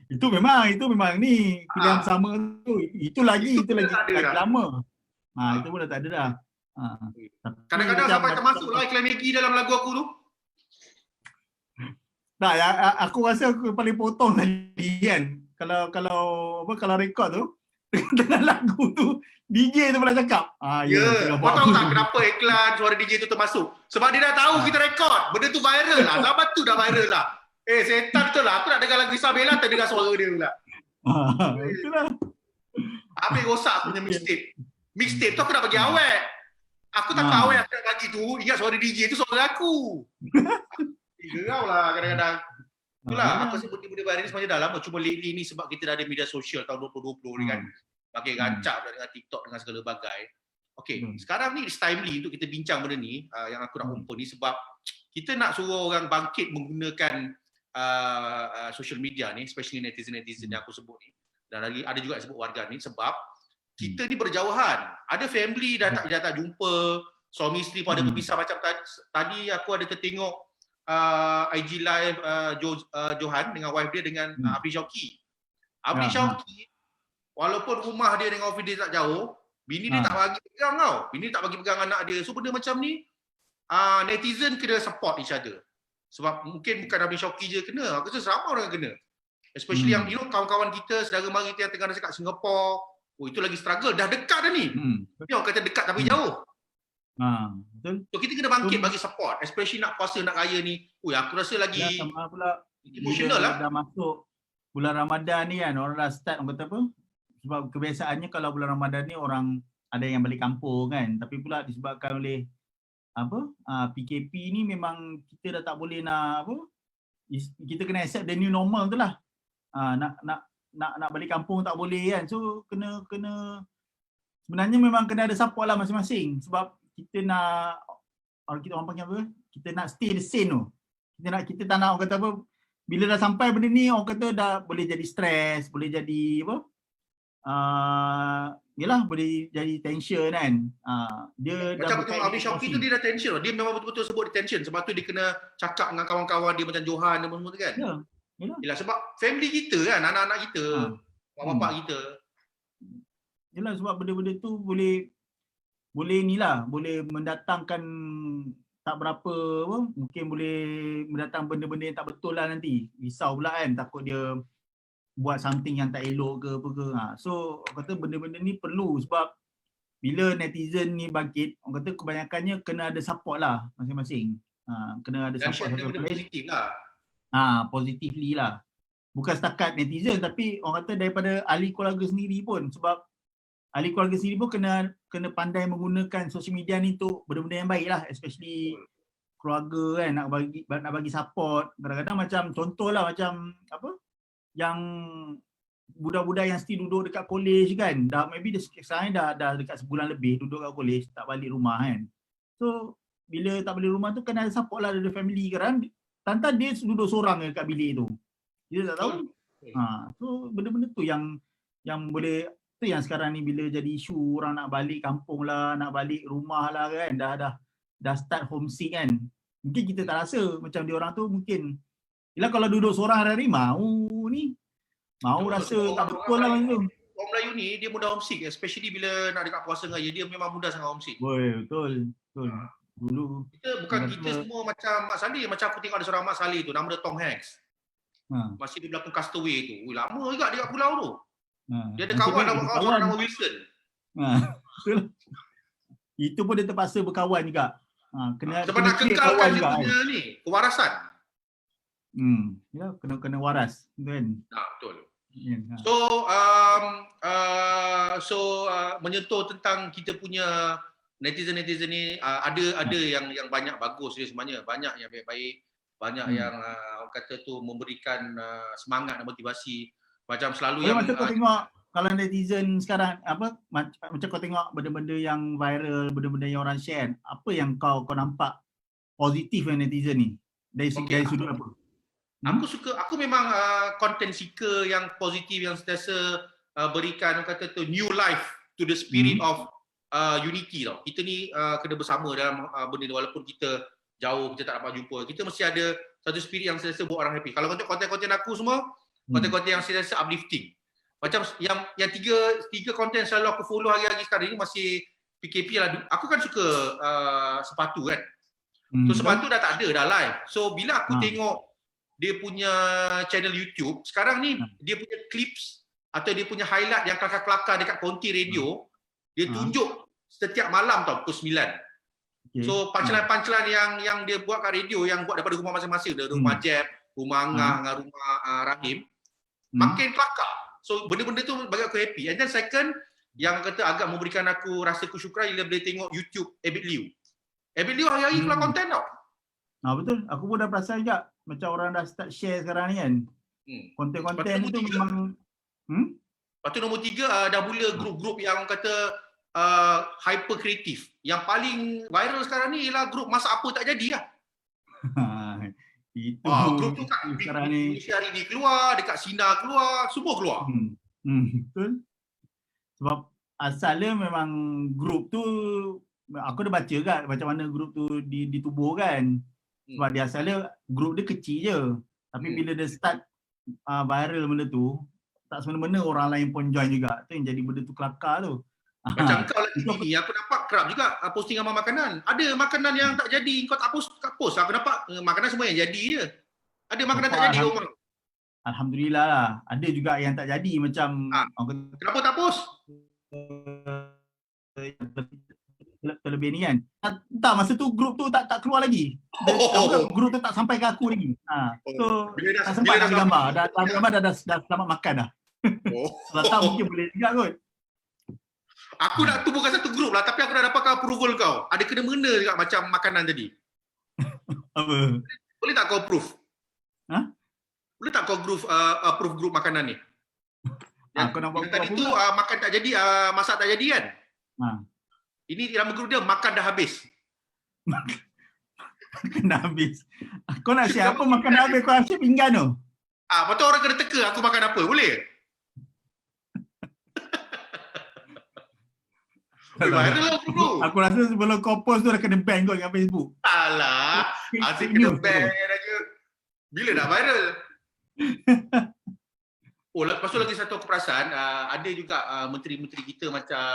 itu memang ni pilihan bersama tu. Itu lagi lama. Itu pun dah tak ada dah. Kadang-kadang sampai termasuklah iklan Maggi dalam lagu aku tu. Tak, aku rasa aku paling potong tadi kan. Kalau rekod tu dengan lagu tu DJ tu pula cakap. Kau tahu tak kenapa iklan suara DJ tu termasuk? Sebab dia dah tahu kita rekod. Benda tu viral lah. Zaman tu dah viral lah. Setan tu lah. Aku nak dengar lagu Isabella, tak dengar suara dia pula. Itulah. Habis rosak aku punya mixtape. Mixtape tu aku nak bagi awet. Aku tak tahu awet aku nak bagi tu. Ingat suara DJ tu suara aku. Gerau lah kadang-kadang. Itulah, aku rasa benda-benda viral ni sebenarnya dah lama. Cuma lately ni sebab kita dah ada media sosial tahun 2020 ni kan. Makin rancak dengan TikTok dengan segala bagai. Okay, sekarang ni it's timely untuk kita bincang benda ni yang aku nak open ni sebab kita nak suruh orang bangkit menggunakan social media ni, especially netizen-netizen yang aku sebut ni. Dan lagi ada juga yang sebut warga ni sebab kita ni berjauhan. Ada family dah tak jumpa, suami isteri pun ada berpisah macam tadi aku ada tertengok IG live Johan dengan wife dia dengan Abri Syauqi. Abri Syauqi walaupun rumah dia dengan office dia tak jauh, bini dia tak bagi pegang tau. Bini tak bagi pegang anak dia. So benda macam ni netizen kena support each other. Sebab mungkin bukan Abri Syauqi je kena, aku rasa ramai orang kena. Especially yang kawan-kawan kita, saudara mara kita yang tengah dekat Singapore. Oh itu lagi struggle, dah dekat dah ni. Dia orang kata dekat tapi jauh. Betul. So kita kena bangkit bagi support, especially nak puasa nak raya ni. Aku rasa lagi sama pula emotional lah. Dah masuk bulan Ramadan ni kan, orang dah start orang kata apa? Sebab kebiasaannya kalau bulan Ramadan ni orang ada yang balik kampung kan, tapi pula disebabkan oleh PKP ni memang kita dah tak boleh nak kita kena accept the new normal tu lah. Nak balik kampung tak boleh kan. So kena sebenarnya memang kena ada support lah masing-masing sebab kita nak orang panggil apa? Kita nak stay the same tu. Kita tak nak orang kata apa bila dah sampai benda ni orang kata dah boleh jadi stres, boleh jadi apa? Yalah boleh jadi tension kan. Dia macam betul Abri Syauqi tu dia dah tension. Dia memang betul-betul sebut dia tension sebab tu dia kena cakap dengan kawan-kawan dia macam Johan dan semua tu kan. Yalah sebab family kita kan, anak-anak kita, bapak kita. Yalah sebab benda-benda tu boleh inilah, boleh mendatangkan tak berapa mungkin boleh mendatang benda-benda yang tak betul lah nanti. Risau pula kan, takut dia buat something yang tak elok ke apa ke. So orang kata benda-benda ni perlu sebab bila netizen ni bangkit, orang kata kebanyakannya kena ada support lah masing-masing. Kena ada Dan support share satu sama benda-benda lain. positif lah. Positively lah. Bukan setakat netizen tapi orang kata daripada ahli keluarga sendiri pun, sebab ahli keluarga sendiri pun kena pandai menggunakan social media ni untuk benda-benda yang baik lah, especially keluarga kan, nak bagi support. Kadang-kadang macam contohlah macam apa yang budak-budak yang still duduk dekat college kan, dah maybe sekarang dah dekat sebulan lebih duduk kat college, tak balik rumah kan. So bila tak balik rumah tu kena ada support lah dari family kan. Tantan dia duduk seorang dekat bilik tu. Dia tak tahu. So benda-benda tu yang boleh tu yang sekarang ni bila jadi isu orang nak balik kampung lah, nak balik rumah lah kan, dah start homesick kan. Mungkin kita tak rasa macam dia orang tu mungkin. Yelah kalau duduk seorang hari-hari mau rasa tak betul lah macam tu. Orang Melayu ni dia mudah homesick, especially bila nak dekat puasa raya, dia memang mudah sangat homesick. Betul. Dulu kita semua macam Mak Saleh, macam aku tengok ada seorang Mak Saleh tu nama dia Tom Hanks. Masih dia berlakon Castaway tu. Lama juga dia kat pulau tu. Dia ada kawan nama Wilson. Itu pun dia terpaksa berkawan juga. Sebab nak kekalkan dia punya ni, kewarasan. Ya, kena waras kan. Betul. So menyentuh tentang kita punya netizen ni, ada yang banyak bagus dia sebenarnya, banyak yang baik-baik, banyak yang kata tu memberikan semangat dan motivasi. Macam selalu yang macam kau tengok kalau netizen sekarang macam kau tengok benda-benda yang viral, benda-benda yang orang share, apa yang kau nampak positif yang netizen ni dari sudut apa? Aku memang content seeker yang positif, yang sentiasa berikan kata tu new life to the spirit of unity tau. Kita ni kena bersama dalam benda ni, walaupun kita jauh, kita tak dapat jumpa. Kita mesti ada satu spirit yang sentiasa buat orang happy. Kalau kau tengok konten-konten aku semua, konten-konten yang sentiasa uplifting. Macam yang tiga konten selalu aku follow hari-hari sekarang ni masih PKP lah. Aku kan suka sepatu kan. So sepatu dah tak ada dah live. So bila aku tengok dia punya channel YouTube, sekarang ni dia punya clips atau dia punya highlight yang kelakar-kelakar dekat konti radio, dia tunjuk setiap malam tau pukul 9. So punchline-punchline yang dia buat kat radio, yang buat daripada rumah masing-masing, dari rumah Jeb, rumah Angah dengan rumah Rahim, makin kelakar. So benda-benda tu bagi aku happy. And then second, yang kata agak memberikan aku rasa kesyukuran bila boleh tengok YouTube Abid Liu. Abid Liu hari-hari keluar konten tau. Betul, aku pun dah perasan juga macam orang dah start share sekarang ni kan. Konten-konten tu memang Lepas tu nombor 3, dah mula grup-grup yang kata hyper kreatif. Yang paling viral sekarang ni ialah grup masak apa tak jadi lah. Itu grup tu kat Indonesia hari ni keluar, dekat Sina keluar, semua keluar. Betul. Sebab asalnya memang grup tu, aku dah baca kan macam mana grup tu ditubuh kan. Sebab dia asalnya grup dia kecil je. Tapi bila dia start viral benda tu, tak semena-mena orang lain pun join juga. Tu yang jadi benda tu kelakar tu. Macam kau lagi ni, aku nampak kerap juga posting gambar makanan. Ada makanan yang tak jadi, kau tak post. Aku nampak makanan semua yang jadi je. Ada makanan tak jadi kau. Alhamdulillah lah. Ada juga yang tak jadi macam kenapa tak post? Terlebih ni kan. Tak, masa tu grup tu tak keluar lagi. Grup tu tak sampai ke aku lagi. So tak sempat nak gambar. Dah gambar dah selamat makan dah. Kalau tak mungkin boleh juga kot. Aku nak tubuhkan satu grup lah, tapi aku dah dapatkan approval kau. Ada kena-mengena juga macam makanan tadi. Apa? Boleh tak kau approve? Boleh tak kau approve grup makanan ni? Yang tadi tu makan tak jadi, masak tak jadi kan? Ini dalam grup dia makan dah habis. Makan dah habis. Kau nak share apa makan dah habis? Kau nak share pinggan tu? Lepas tu orang kena teka aku makan apa. Boleh? Viral lah bro. Aku rasa sebelum kau post tu dah kena ban kau dengan Facebook. Alah, asyik kena ban aja. Bila nak viral? Lepas tu lagi satu aku perasan, ada juga menteri-menteri kita macam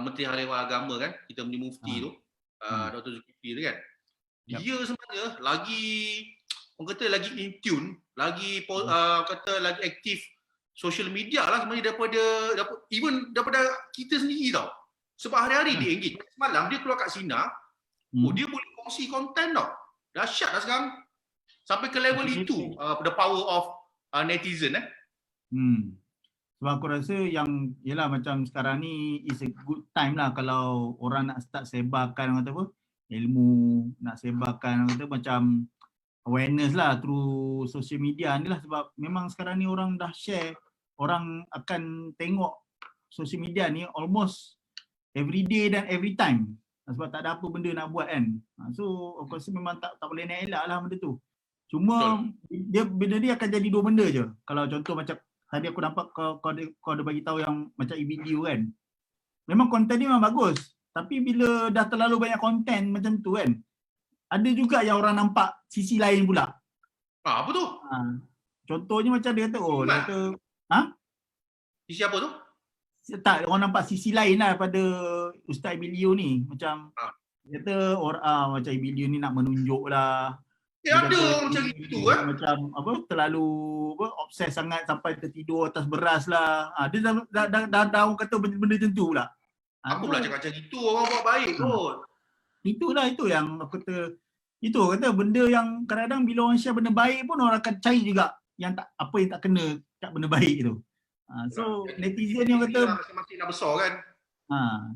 Menteri Hal Ehwal Agama kan, kita punya mufti tu, Dr. Zulkifli tu kan. Dia sebenarnya lagi, orang kata lagi in tune, lagi kata lagi aktif social media lah sebenarnya daripada even daripada kita sendiri tau. Sebab hari-hari dia engage. Semalam dia keluar kat Sina, dia boleh kongsi konten tau. Dahsyat lah sekarang. Sampai ke level itu, the power of netizen Sebab aku rasa yang yelah macam sekarang ni is a good time lah kalau orang nak start sebarkan kata apa, ilmu, nak sebarkan kata macam awareness lah through social media ni lah, sebab memang sekarang ni orang dah share, orang akan tengok social media ni almost every day dan every time sebab tak ada apa benda nak buat kan. So aku rasa memang tak boleh nak elak lah benda tu. Cuma benda ni akan jadi dua benda je. Kalau contoh macam tadi aku nampak kau ada bagi tahu yang macam e-video kan. Memang konten ni memang bagus. Tapi bila dah terlalu banyak konten macam tu kan, ada juga yang orang nampak sisi lain pula. Apa tu? Contohnya macam dia kata, dia kata, sisi apa tu? Tak, orang nampak sisi lain lah pada Ustaz Ibilio ni. Macam dia kata macam Ibilio ni nak menunjuk lah. Ada orang macam itu Macam apa, terlalu obses sangat sampai tertidur atas beras lah. Dia dah orang kata benda-benda macam tu pula. Aku pula cakap macam itu, orang buat baik kot. Itulah itu yang aku kata. Itu kata benda yang kadang-kadang bila orang share benda baik pun orang akan cari juga yang apa yang tak kena kat benda baik tu. So netizen yang kata masing-masing dah besar kan.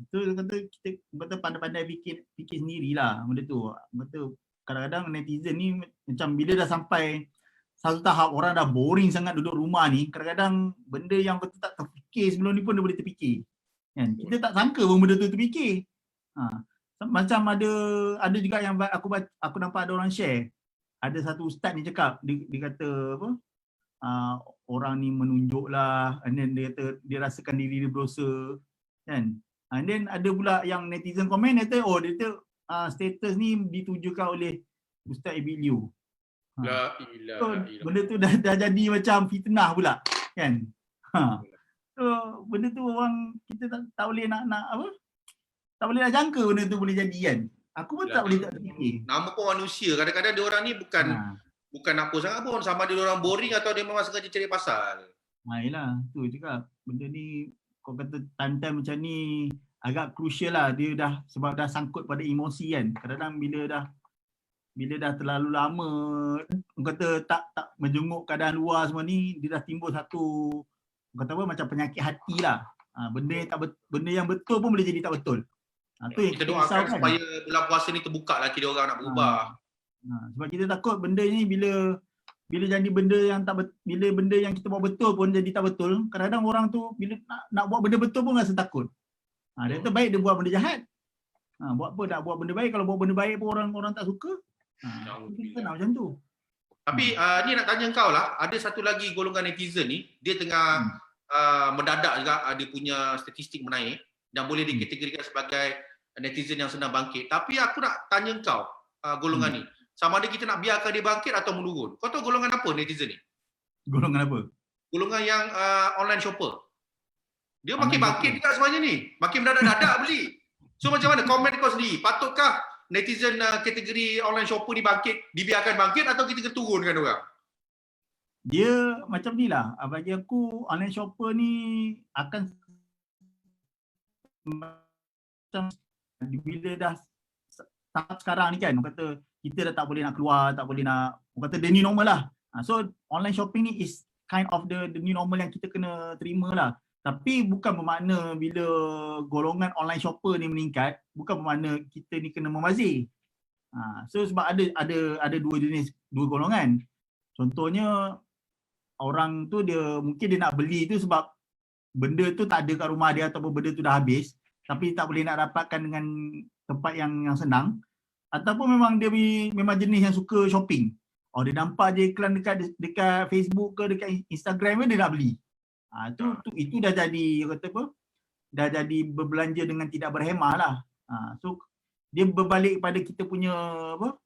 Tu kata kita pandai-pandai fikir sendirilah benda tu. Kata kadang-kadang netizen ni macam bila dah sampai satu tahap orang dah boring sangat duduk rumah ni, kadang-kadang benda yang betul tak terfikir sebelum ni pun dia boleh terfikir. Kan? Kita tak sangka pun benda tu terfikir. Macam ada juga yang aku nampak ada orang share. Ada satu ustaz ni cakap, dia kata apa? Orang ni menunjuk lah, and then dia kata dia rasakan diri dia berdosa. Kan? And then ada pula yang netizen komen, dia kata status ni ditujukan oleh Ustaz Ibilio. La ilaha illallah. Benda tu dah jadi macam fitnah pula, kan? So benda tu orang kita tak boleh nak apa? Tak boleh nak jangka benda tu boleh jadi kan. Aku pun tak boleh tak fikir. Nama pun manusia, kadang-kadang dia orang ni bukan apa sangat pun, sama dia orang boring atau dia memang sengaja cari pasal. Yelah, tu cakap benda ni kau kata time-time macam ni agak crucial lah, dia sebab dah sangkut pada emosi kan. Kadang-kadang bila dah terlalu lama kata tak menjenguk keadaan luar semua ni, dia dah timbul satu kata apa macam penyakit hati lah. Benda yang betul pun boleh jadi tak betul. Tu yang kita doakan supaya bulan puasa ni terbuka lah kira orang nak berubah. Sebab kita takut benda ni bila jadi benda yang bila benda yang kita buat betul pun jadi tak betul, kadang-kadang orang tu bila nak buat benda betul pun rasa takut. Dia kata baik dia buat benda jahat. Buat apa nak buat benda baik, kalau buat benda baik pun orang tak suka. Kita nak macam tu. Tapi ni nak tanya kau lah, ada satu lagi golongan netizen ni, dia tengah mendadak juga dia punya statistik menaik dan boleh dikategorikan sebagai netizen yang senang bangkit. Tapi aku nak tanya kau golongan ni, sama ada kita nak biarkan dia bangkit atau menurun. Kau tahu golongan apa netizen ni? Golongan apa? Golongan yang online shopper. Dia makin bangkit juga sebenarnya ni. Makin mendadak-dadak beli. So macam mana komen kau sendiri? Patutkah netizen kategori online shopper ni bangkit, dibiarkan bangkit atau kita turunkan orang? Dia macam ni lah. Bagi aku online shopper ni akan macam bila dah tahap sekarang ni kan, orang kata kita dah tak boleh nak keluar, tak boleh nak, orang kata the new normal lah. So online shopping ni is kind of the new normal yang kita kena terima lah. Tapi bukan bermakna bila golongan online shopper ni meningkat, bukan bermakna kita ni kena membazir. So sebab ada dua golongan. Contohnya orang tu mungkin dia nak beli tu sebab benda tu tak ada kat rumah dia ataupun benda tu dah habis, tapi tak boleh nak dapatkan dengan tempat yang senang, ataupun memang dia memang jenis yang suka shopping. Dia nampak je iklan dekat Facebook ke dekat Instagram dia nak beli. Itu dah jadi kata apa? Dah jadi berbelanja dengan tidak berhemah lah. So dia berbalik pada kita punya apa?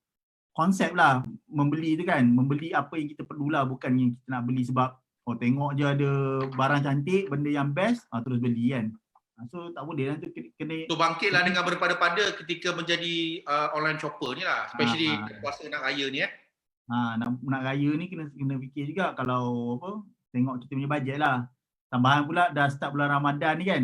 Konsep lah membeli tu kan, membeli apa yang kita perlulah, bukan yang kita nak beli sebab tengok je ada barang cantik, benda yang best, terus beli kan. So tak boleh lah tu kena. So bangkitlah dengan berpada-pada ketika menjadi online shopper ni lah, especially puasa nak raya ni nak raya ni kena fikir juga kalau apa, tengok kita punya bajet lah. Tambahan pula dah start bulan Ramadan ni kan.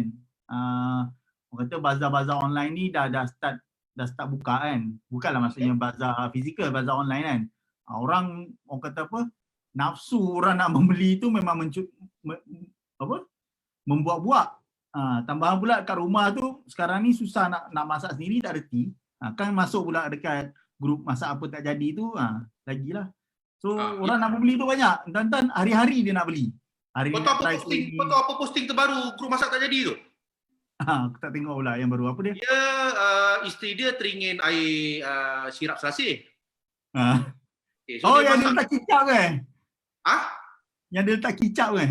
Orang kata bazar-bazar online ni dah start buka kan. Bukanlah maksudnya bazar fizikal, bazar online kan. Orang kata apa? Nafsu orang nak membeli tu memang membuat-buat. Tambahan pula kat rumah tu sekarang ni susah nak masak sendiri, tak reti. Kan masuk pula dekat grup masak apa tak jadi tu, lagilah. So orang nak membeli tu banyak. Dan hari-hari dia nak beli. Hari Kau tahu apa posting terbaru grup masak tak jadi tu? Aku tak tengok pula yang baru. Apa dia? Dia isteri dia teringin air sirap selasih. Okay, so yang dia letak kicap ke? Yang dia letak kicap ke?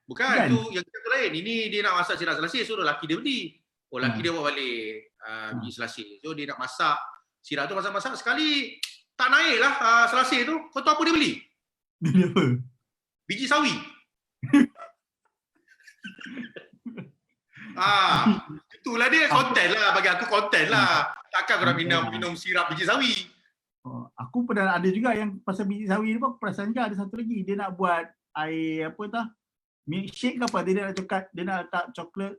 Bukan. Tu yang kita lain. Ini dia nak masak sirap selasih, so lelaki dia beli. Lelaki dia bawa balik biji selasih. So dia nak masak sirap tu, masak-masak sekali tak naik lah selasih tu. Kau tahu apa dia beli? Dia apa? Biji sawi. Itulah dia konten lah, bagi aku konten lah. Takkan kau nak minum sirap biji sawi. Aku pernah ada juga yang pasal biji sawi ni pun aku perasan juga ada satu lagi. Dia nak buat air apa tah? Milkshake ke apa? Dia nak letak coklat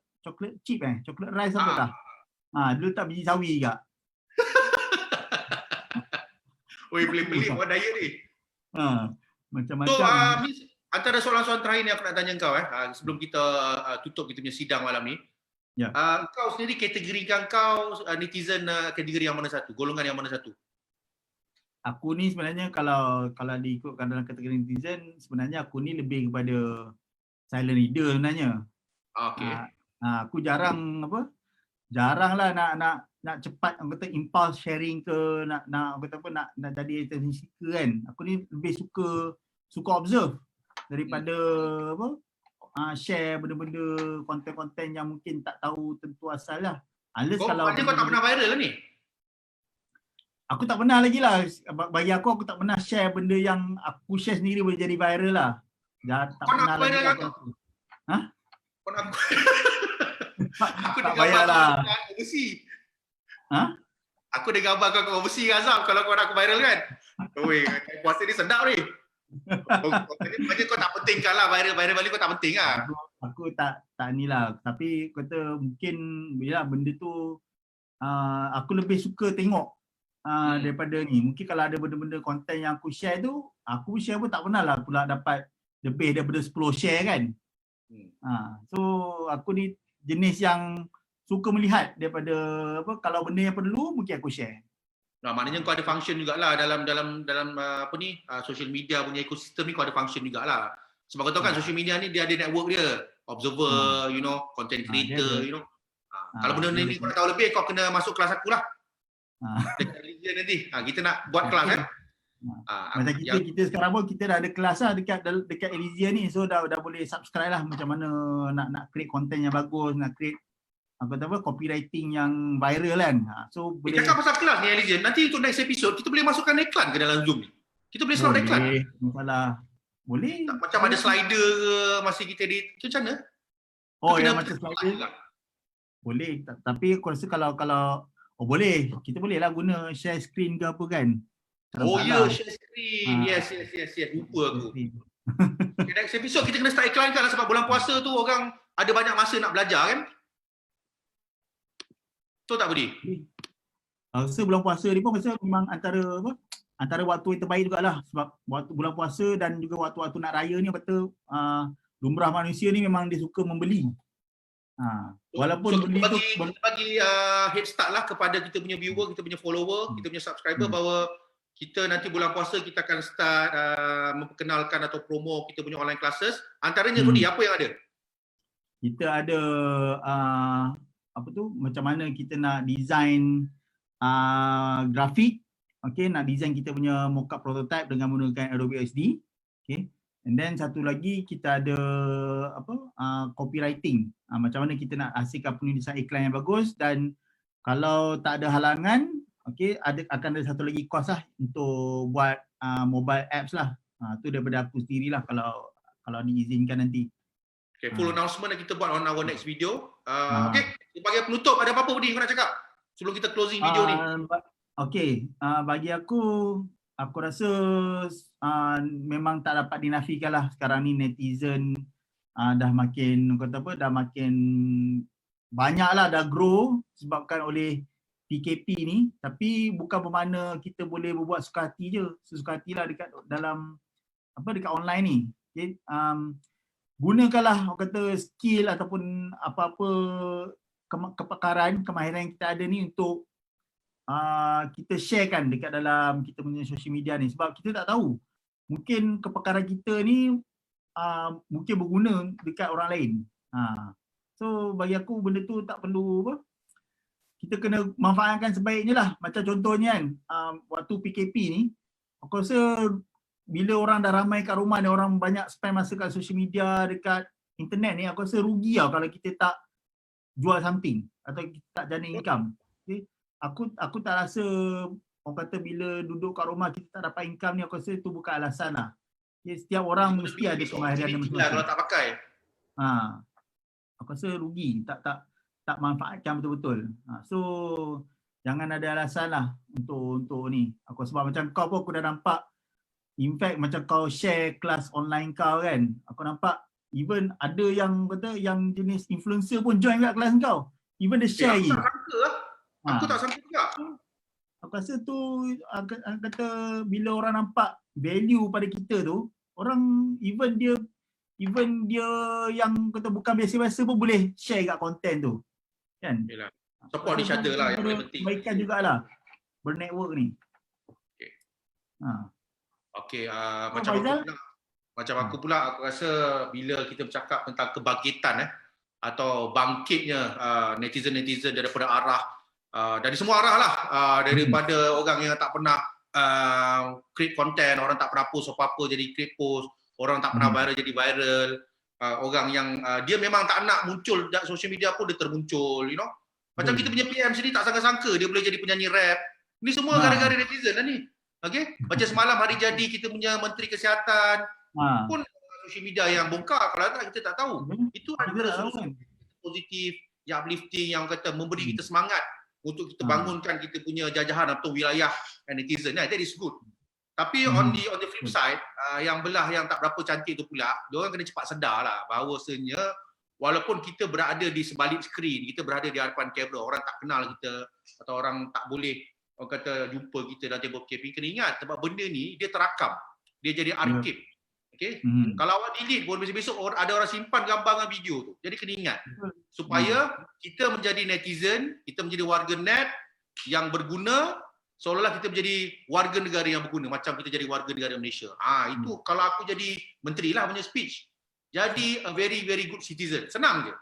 chip coklat rice apa tah? Dia letak biji sawi juga. Oi, pelik-pelik buat diet ni. Macam-macam. So, antara soalan-soalan terakhir ni aku nak tanya kau sebelum kita tutup kita punya sidang malam ni. Ya. Kau sendiri kategorikan kau netizen kategori yang mana satu? Golongan yang mana satu? Aku ni sebenarnya kalau diikutkan dalam kategori netizen, sebenarnya aku ni lebih kepada silent reader sebenarnya. Okey. Aku jaranglah nak cepat orang kata impulse sharing ke nak kata apa nak jadi attention seeker kan. Aku ni lebih suka observe daripada share benda-benda konten-konten yang mungkin tak tahu tentu asal lah. Unless Kau kalau tak pernah viral ke ni? Aku tak pernah lagi lah. Bagi aku tak pernah share benda yang aku share sendiri boleh jadi viral lah. Tak pernah lagi lah. Kau nak aku tak payah lah. Aku dah gambar kau overseas Azam kalau kau nak aku viral kan. Oi, puasa ni sedap ni. Macam kau tak pentingkan lah viral balik kau tak penting lah. Aku tak ni lah. Tapi kata mungkin bila benda tu aku lebih suka tengok daripada ni. Mungkin kalau ada benda-benda konten yang aku share tu, aku share pun tak pernah lah pula dapat lebih daripada 10 share kan. So aku ni jenis yang suka melihat daripada kalau benda yang perlu mungkin aku share. Maknanya kau ada function jugalah dalam social media punya ekosistem ni, kau ada function jugalah. Sebab kau tahu kan social media ni dia ada network dia, observer, content creator, Kalau benda ni kau nak tahu lebih, kau kena masuk kelas aku lah. Dekat religion nanti. Kita nak buat kelas kan. Macam kita sekarang pun kita dah ada kelas lah dekat Elysia ni, so dah boleh subscribe lah macam mana nak create konten yang bagus, nak create copywriting yang viral kan. So boleh cakap pasal kelas ni Elysian, nanti untuk next episode kita boleh masukkan iklan ke dalam Zoom ni. Kita boleh slot iklan. Masalah. Boleh. Macam ada slider ke masa kita tu macam mana? Yang macam slider. Boleh. Tapi aku rasa kalau boleh. Kita boleh lah guna share screen ke apa kan. Share screen. Yes. Lupa aku. Next episode kita kena start iklankan lah sebab bulan puasa tu orang ada banyak masa nak belajar kan. Betul tak Budi? Rasa bulan puasa ni pun memang antara waktu yang terbaik jugalah sebab waktu bulan puasa dan juga waktu-waktu nak raya ni betul lumrah manusia ni memang dia suka membeli. Walaupun beli kita bagi head start lah kepada kita punya viewer, kita punya follower, kita punya subscriber bahawa kita nanti bulan puasa kita akan start memperkenalkan atau promo kita punya online classes. Antaranya Budi, apa yang ada? Kita ada macam mana kita nak design grafik, nak design kita punya mockup prototype dengan menggunakan Adobe XD, and then satu lagi kita ada copywriting, macam mana kita nak hasilkan penulisan iklan yang bagus, dan kalau tak ada halangan, akan ada satu lagi course lah untuk buat mobile apps lah. Tu daripada aku sendirilah kalau diizinkan nanti. Full announcement yang kita buat on our next video. Sebagai penutup, ada apa-apa Budi kau nak cakap sebelum kita closing video ni? Bagi aku aku rasa memang tak dapat dinafikan lah sekarang ni netizen dah makin kata apa, dah makin banyak lah, dah grow sebabkan oleh PKP ni, tapi bukan bermakna kita boleh berbuat suka hati je, sesuka hatilah dekat dalam apa, dekat online ni. Okay? Gunakanlah orang kata skill ataupun apa-apa kepakaran, kemahiran yang kita ada ni untuk kita sharekan dekat dalam kita punya social media ni, sebab kita tak tahu mungkin kepakaran kita ni mungkin berguna dekat orang lain. So bagi aku benda tu tak perlu apa, kita kena manfaatkan sebaiknya lah. Macam contohnya kan, waktu PKP ni, aku rasa bila orang dah ramai kat rumah ni, orang banyak spend masa kat social media, dekat internet ni, aku rasa rugi lah kalau kita tak jual something atau kita tak jana income. Okay? Aku tak rasa orang kata bila duduk kat rumah kita tak dapat income ni, aku rasa tu bukan alasan lah. Okay? Setiap orang mesti ada kemahiran dia masing-masing. Kalau tak pakai. Aku rasa rugi, tak manfaatkan betul-betul. So jangan ada alasan lah untuk ni. Aku sebab macam kau pun aku dah nampak, in fact macam kau share kelas online kau kan, aku nampak even ada yang kata yang jenis influencer pun join kat kelas kau. Even dia share lagi. Aku tak sangka lah. Aku tak sangka juga. Aku rasa tu kata bila orang nampak value pada kita tu, orang even dia yang kata bukan biasa-biasa pun boleh share kat konten tu. Kan? Yalah. Support each other lah yang paling penting. Kebaikan jugalah bernetwork ni. Okay. Okay, macam aku pula, aku rasa bila kita bercakap tentang kebangkitan atau bangkitnya netizen-netizen daripada arah dari semua arah lah, daripada orang yang tak pernah create content, orang tak pernah post apa-apa jadi create post, orang tak pernah viral jadi viral, orang yang dia memang tak nak muncul dekat social media pun dia termuncul, you know. Macam kita punya PM sini tak sangka-sangka dia boleh jadi penyanyi rap. Ni semua gara-gara netizen lah ni. Okay? Macam semalam hari jadi kita punya Menteri Kesihatan pun social media yang bongkar. Kalau tak kita tak tahu. Itu adalah solusi positif, yang uplifting, yang kata memberi kita semangat untuk kita bangunkan kita punya jajahan atau wilayah netizen. That is good. Tapi on the flip side, yang belah yang tak berapa cantik tu pula, diorang kena cepat sedar lah bahawasanya walaupun kita berada di sebalik skrin, kita berada di hadapan kamera, orang tak kenal kita atau orang tak boleh orang kata jumpa kita dalam tembok KP, kena ingat sebab benda ni dia terakam, dia jadi arsip. Okay? Kalau awak delete pun besok-besok ada orang simpan gambar dan video tu. Jadi kena ingat supaya kita menjadi netizen, kita menjadi warga net yang berguna, seolah-olah kita menjadi warga negara yang berguna macam kita jadi warga negara Malaysia. Itu kalau aku jadi menteri lah punya speech. Jadi a very very good citizen. Senang je.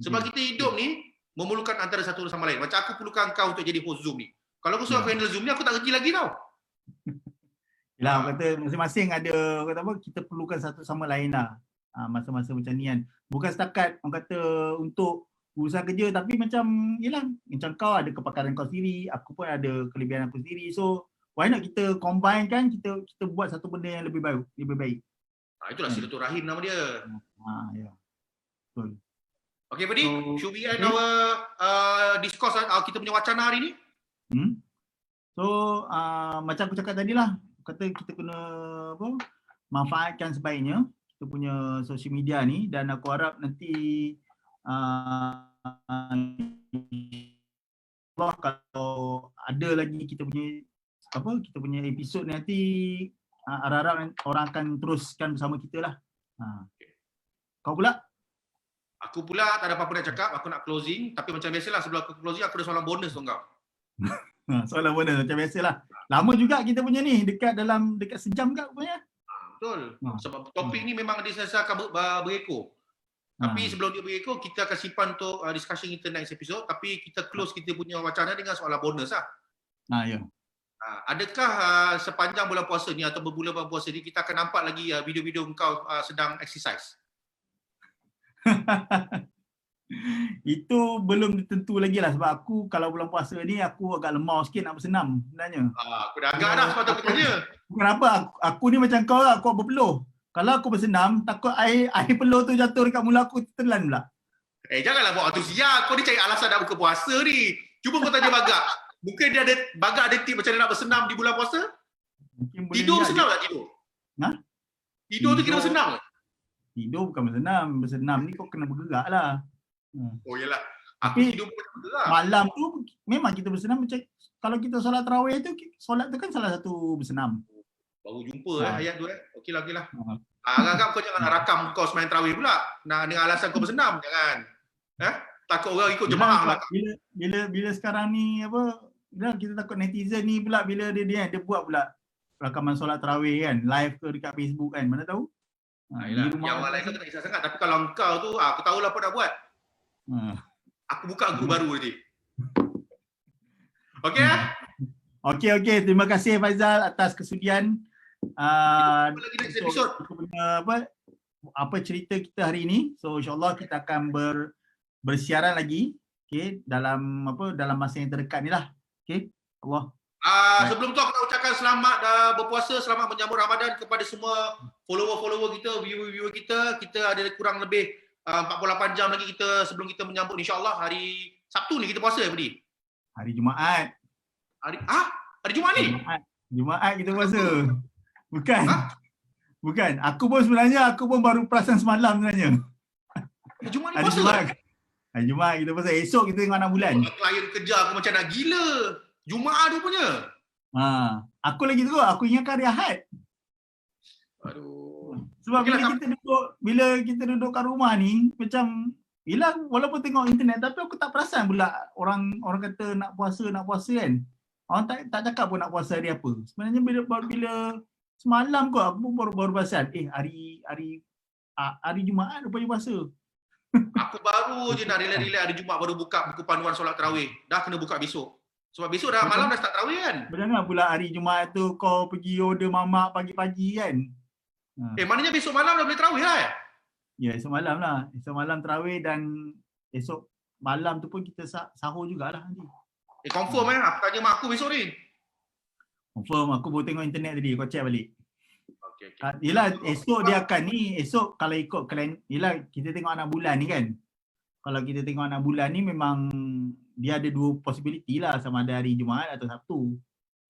Sebab kita hidup ni memerlukan antara satu sama lain. Macam aku perlukan kau untuk jadi host Zoom ni. Kalau aku suruh handle Zoom ni, aku tak kerja lagi tau. Yelah, kata masing-masing ada kata apa, kita perlukan satu sama lain lah. Masa-masa macam ni kan. Bukan setakat orang kata untuk urusan kerja, tapi macam yelah, macam kau ada kepakaran kau sendiri, aku pun ada kelebihan aku sendiri. So why not kita combine kan, kita buat satu benda yang lebih baik. Itulah silaturahim nama dia. Ya. Betul. Okay, buddy, should we end our discourse, kita punya wacana hari ni? So macam aku cakap tadi lah, kata kita kena manfaatkan sebaiknya kita punya social media ni, dan aku harap nanti kalau ada lagi kita punya episod nanti, harap-harap orang akan teruskan bersama kita lah. Kau pula? Aku pula tak ada apa-apa nak cakap, aku nak closing, tapi macam biasalah sebelum aku closing aku ada soalan bonus tu kau. Soalan bonus macam biasalah. Lama juga kita punya ni, dekat sejam kat punya. Betul. Sebab topik ni memang disasarkan berekor. Tapi sebelum dia berekor, kita akan simpan untuk discussion kita next episode, tapi kita close kita punya wacana dengan soalan bonus lah. Ya. Adakah sepanjang bulan puasa ni atau berbulan bulan puasa ni kita akan nampak lagi video-video kau sedang exercise? Itu belum tentu lagi lah, sebab aku kalau bulan puasa ni aku agak lemau sikit nak bersenam sebenarnya. Aku dah agak dah sebab aku tanya. Kenapa? Aku ni macam kau lah, aku berpeluh. Kalau aku bersenam, takut air peluh tu jatuh dekat mula aku, telan pula. Janganlah buat antusias. Kau ni cari alasan nak buka puasa ni. Cuba kau tanya Bagak. Mungkin dia ada Bagak ada tip macam mana nak bersenam di bulan puasa? Mungkin boleh Tidur lihat senang tak tidur? Ha? Tidur tu kira Tidur. senang ke? Tidur bukan bersenam. Bersenam ni kau kena bergerak lah. Oh yelah. Aku Tapi tidur pun macam tu lah. malam tu memang kita bersenam macam kalau kita solat tarawih tu, solat tu kan salah satu bersenam. Baru jumpa ayat tu Okeylah. Ha. Agak-agak kau jangan nak rakam kau semain tarawih pula. Dengan alasan kau bersenam. Jangan. Takut orang ikut jemaah lah. Bila sekarang ni apa, kita takut netizen ni pula bila dia buat pula rakaman solat tarawih kan, live ke dekat Facebook kan, mana tahu. Yang orang lain tu tak kisah sangat, tapi kalau engkau tu aku tahulah apa nak buat. Aku buka grup baru nanti. Okey Okey, terima kasih Faizal atas kesudian lagi next episode. apa cerita kita hari ini. So insya-Allah kita akan bersiaran lagi, okey, dalam masa yang terdekat ni lah. Okey. Allah. Sebelum tu aku nak ucapkan selamat berpuasa, selamat menyambut Ramadan kepada semua follower-follower kita, viewer-viewer kita. Kita ada kurang lebih 48 jam lagi sebelum kita menyambut insya-Allah hari Sabtu ni kita puasa Budi. Hari Jumaat. Hari Jumaat ni? Jumaat kita puasa. Bukan. Aku pun baru perasan semalam sebenarnya. Jumaat ni puasa. Hari Jumaat kita puasa. Esok kita tengok 6 bulan. Klien kerja aku macam nak gila. Jumaat tu punya. Aku lagi tu, aku ingatkan hari Ahad. Aduh. Sebab bila kita duduk kat rumah ni macam walaupun tengok internet tapi aku tak perasan pula orang kata nak puasa kan. Orang tak cakap pun nak puasa hari apa. Sebenarnya bila semalam kot aku baru perasan hari Jumaat rupanya puasa. Aku baru je nak relax hari Jumaat baru buka buku panduan solat tarawih. Dah kena buka besok. Sebab besok dah malam dah start tarawih kan. Jangan pula hari Jumaat tu kau pergi order mamak pagi-pagi kan. Maknanya besok malam dah boleh tarawih lah Ya, esok malam lah. Esok malam tarawih dan esok malam tu pun kita sahur jugalah nanti. Confirm aku tanya mak aku besok ni. Confirm, aku baru tengok internet tadi, kau check balik. Okay. Yelah, esok dia akan esok kalau ikut yelah kita tengok 6 bulan ni kan. Kalau kita tengok 6 bulan ni memang dia ada 2 possibility lah, sama ada hari Jumaat atau Sabtu.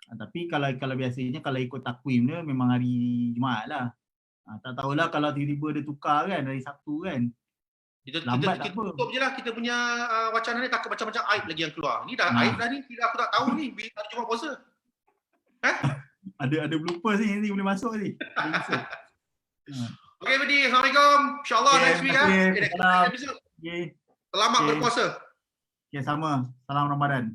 Tapi kalau biasanya kalau ikut takwim dia memang hari Jumaat lah. Tak tahulah kalau tiba-tiba dia tukar kan hari Sabtu kan. Kita tutup je lah kita punya wacana ni, takut macam-macam aib lagi yang keluar. Ni dah aib dah ni, aku tak tahu ni hari Jumaat puasa. Ada bloopers ni nanti boleh masuk ni. Okay Budi, Assalamualaikum. InsyaAllah next week next episode. Selamat berpuasa. Okay, sama. Salam Ramadan.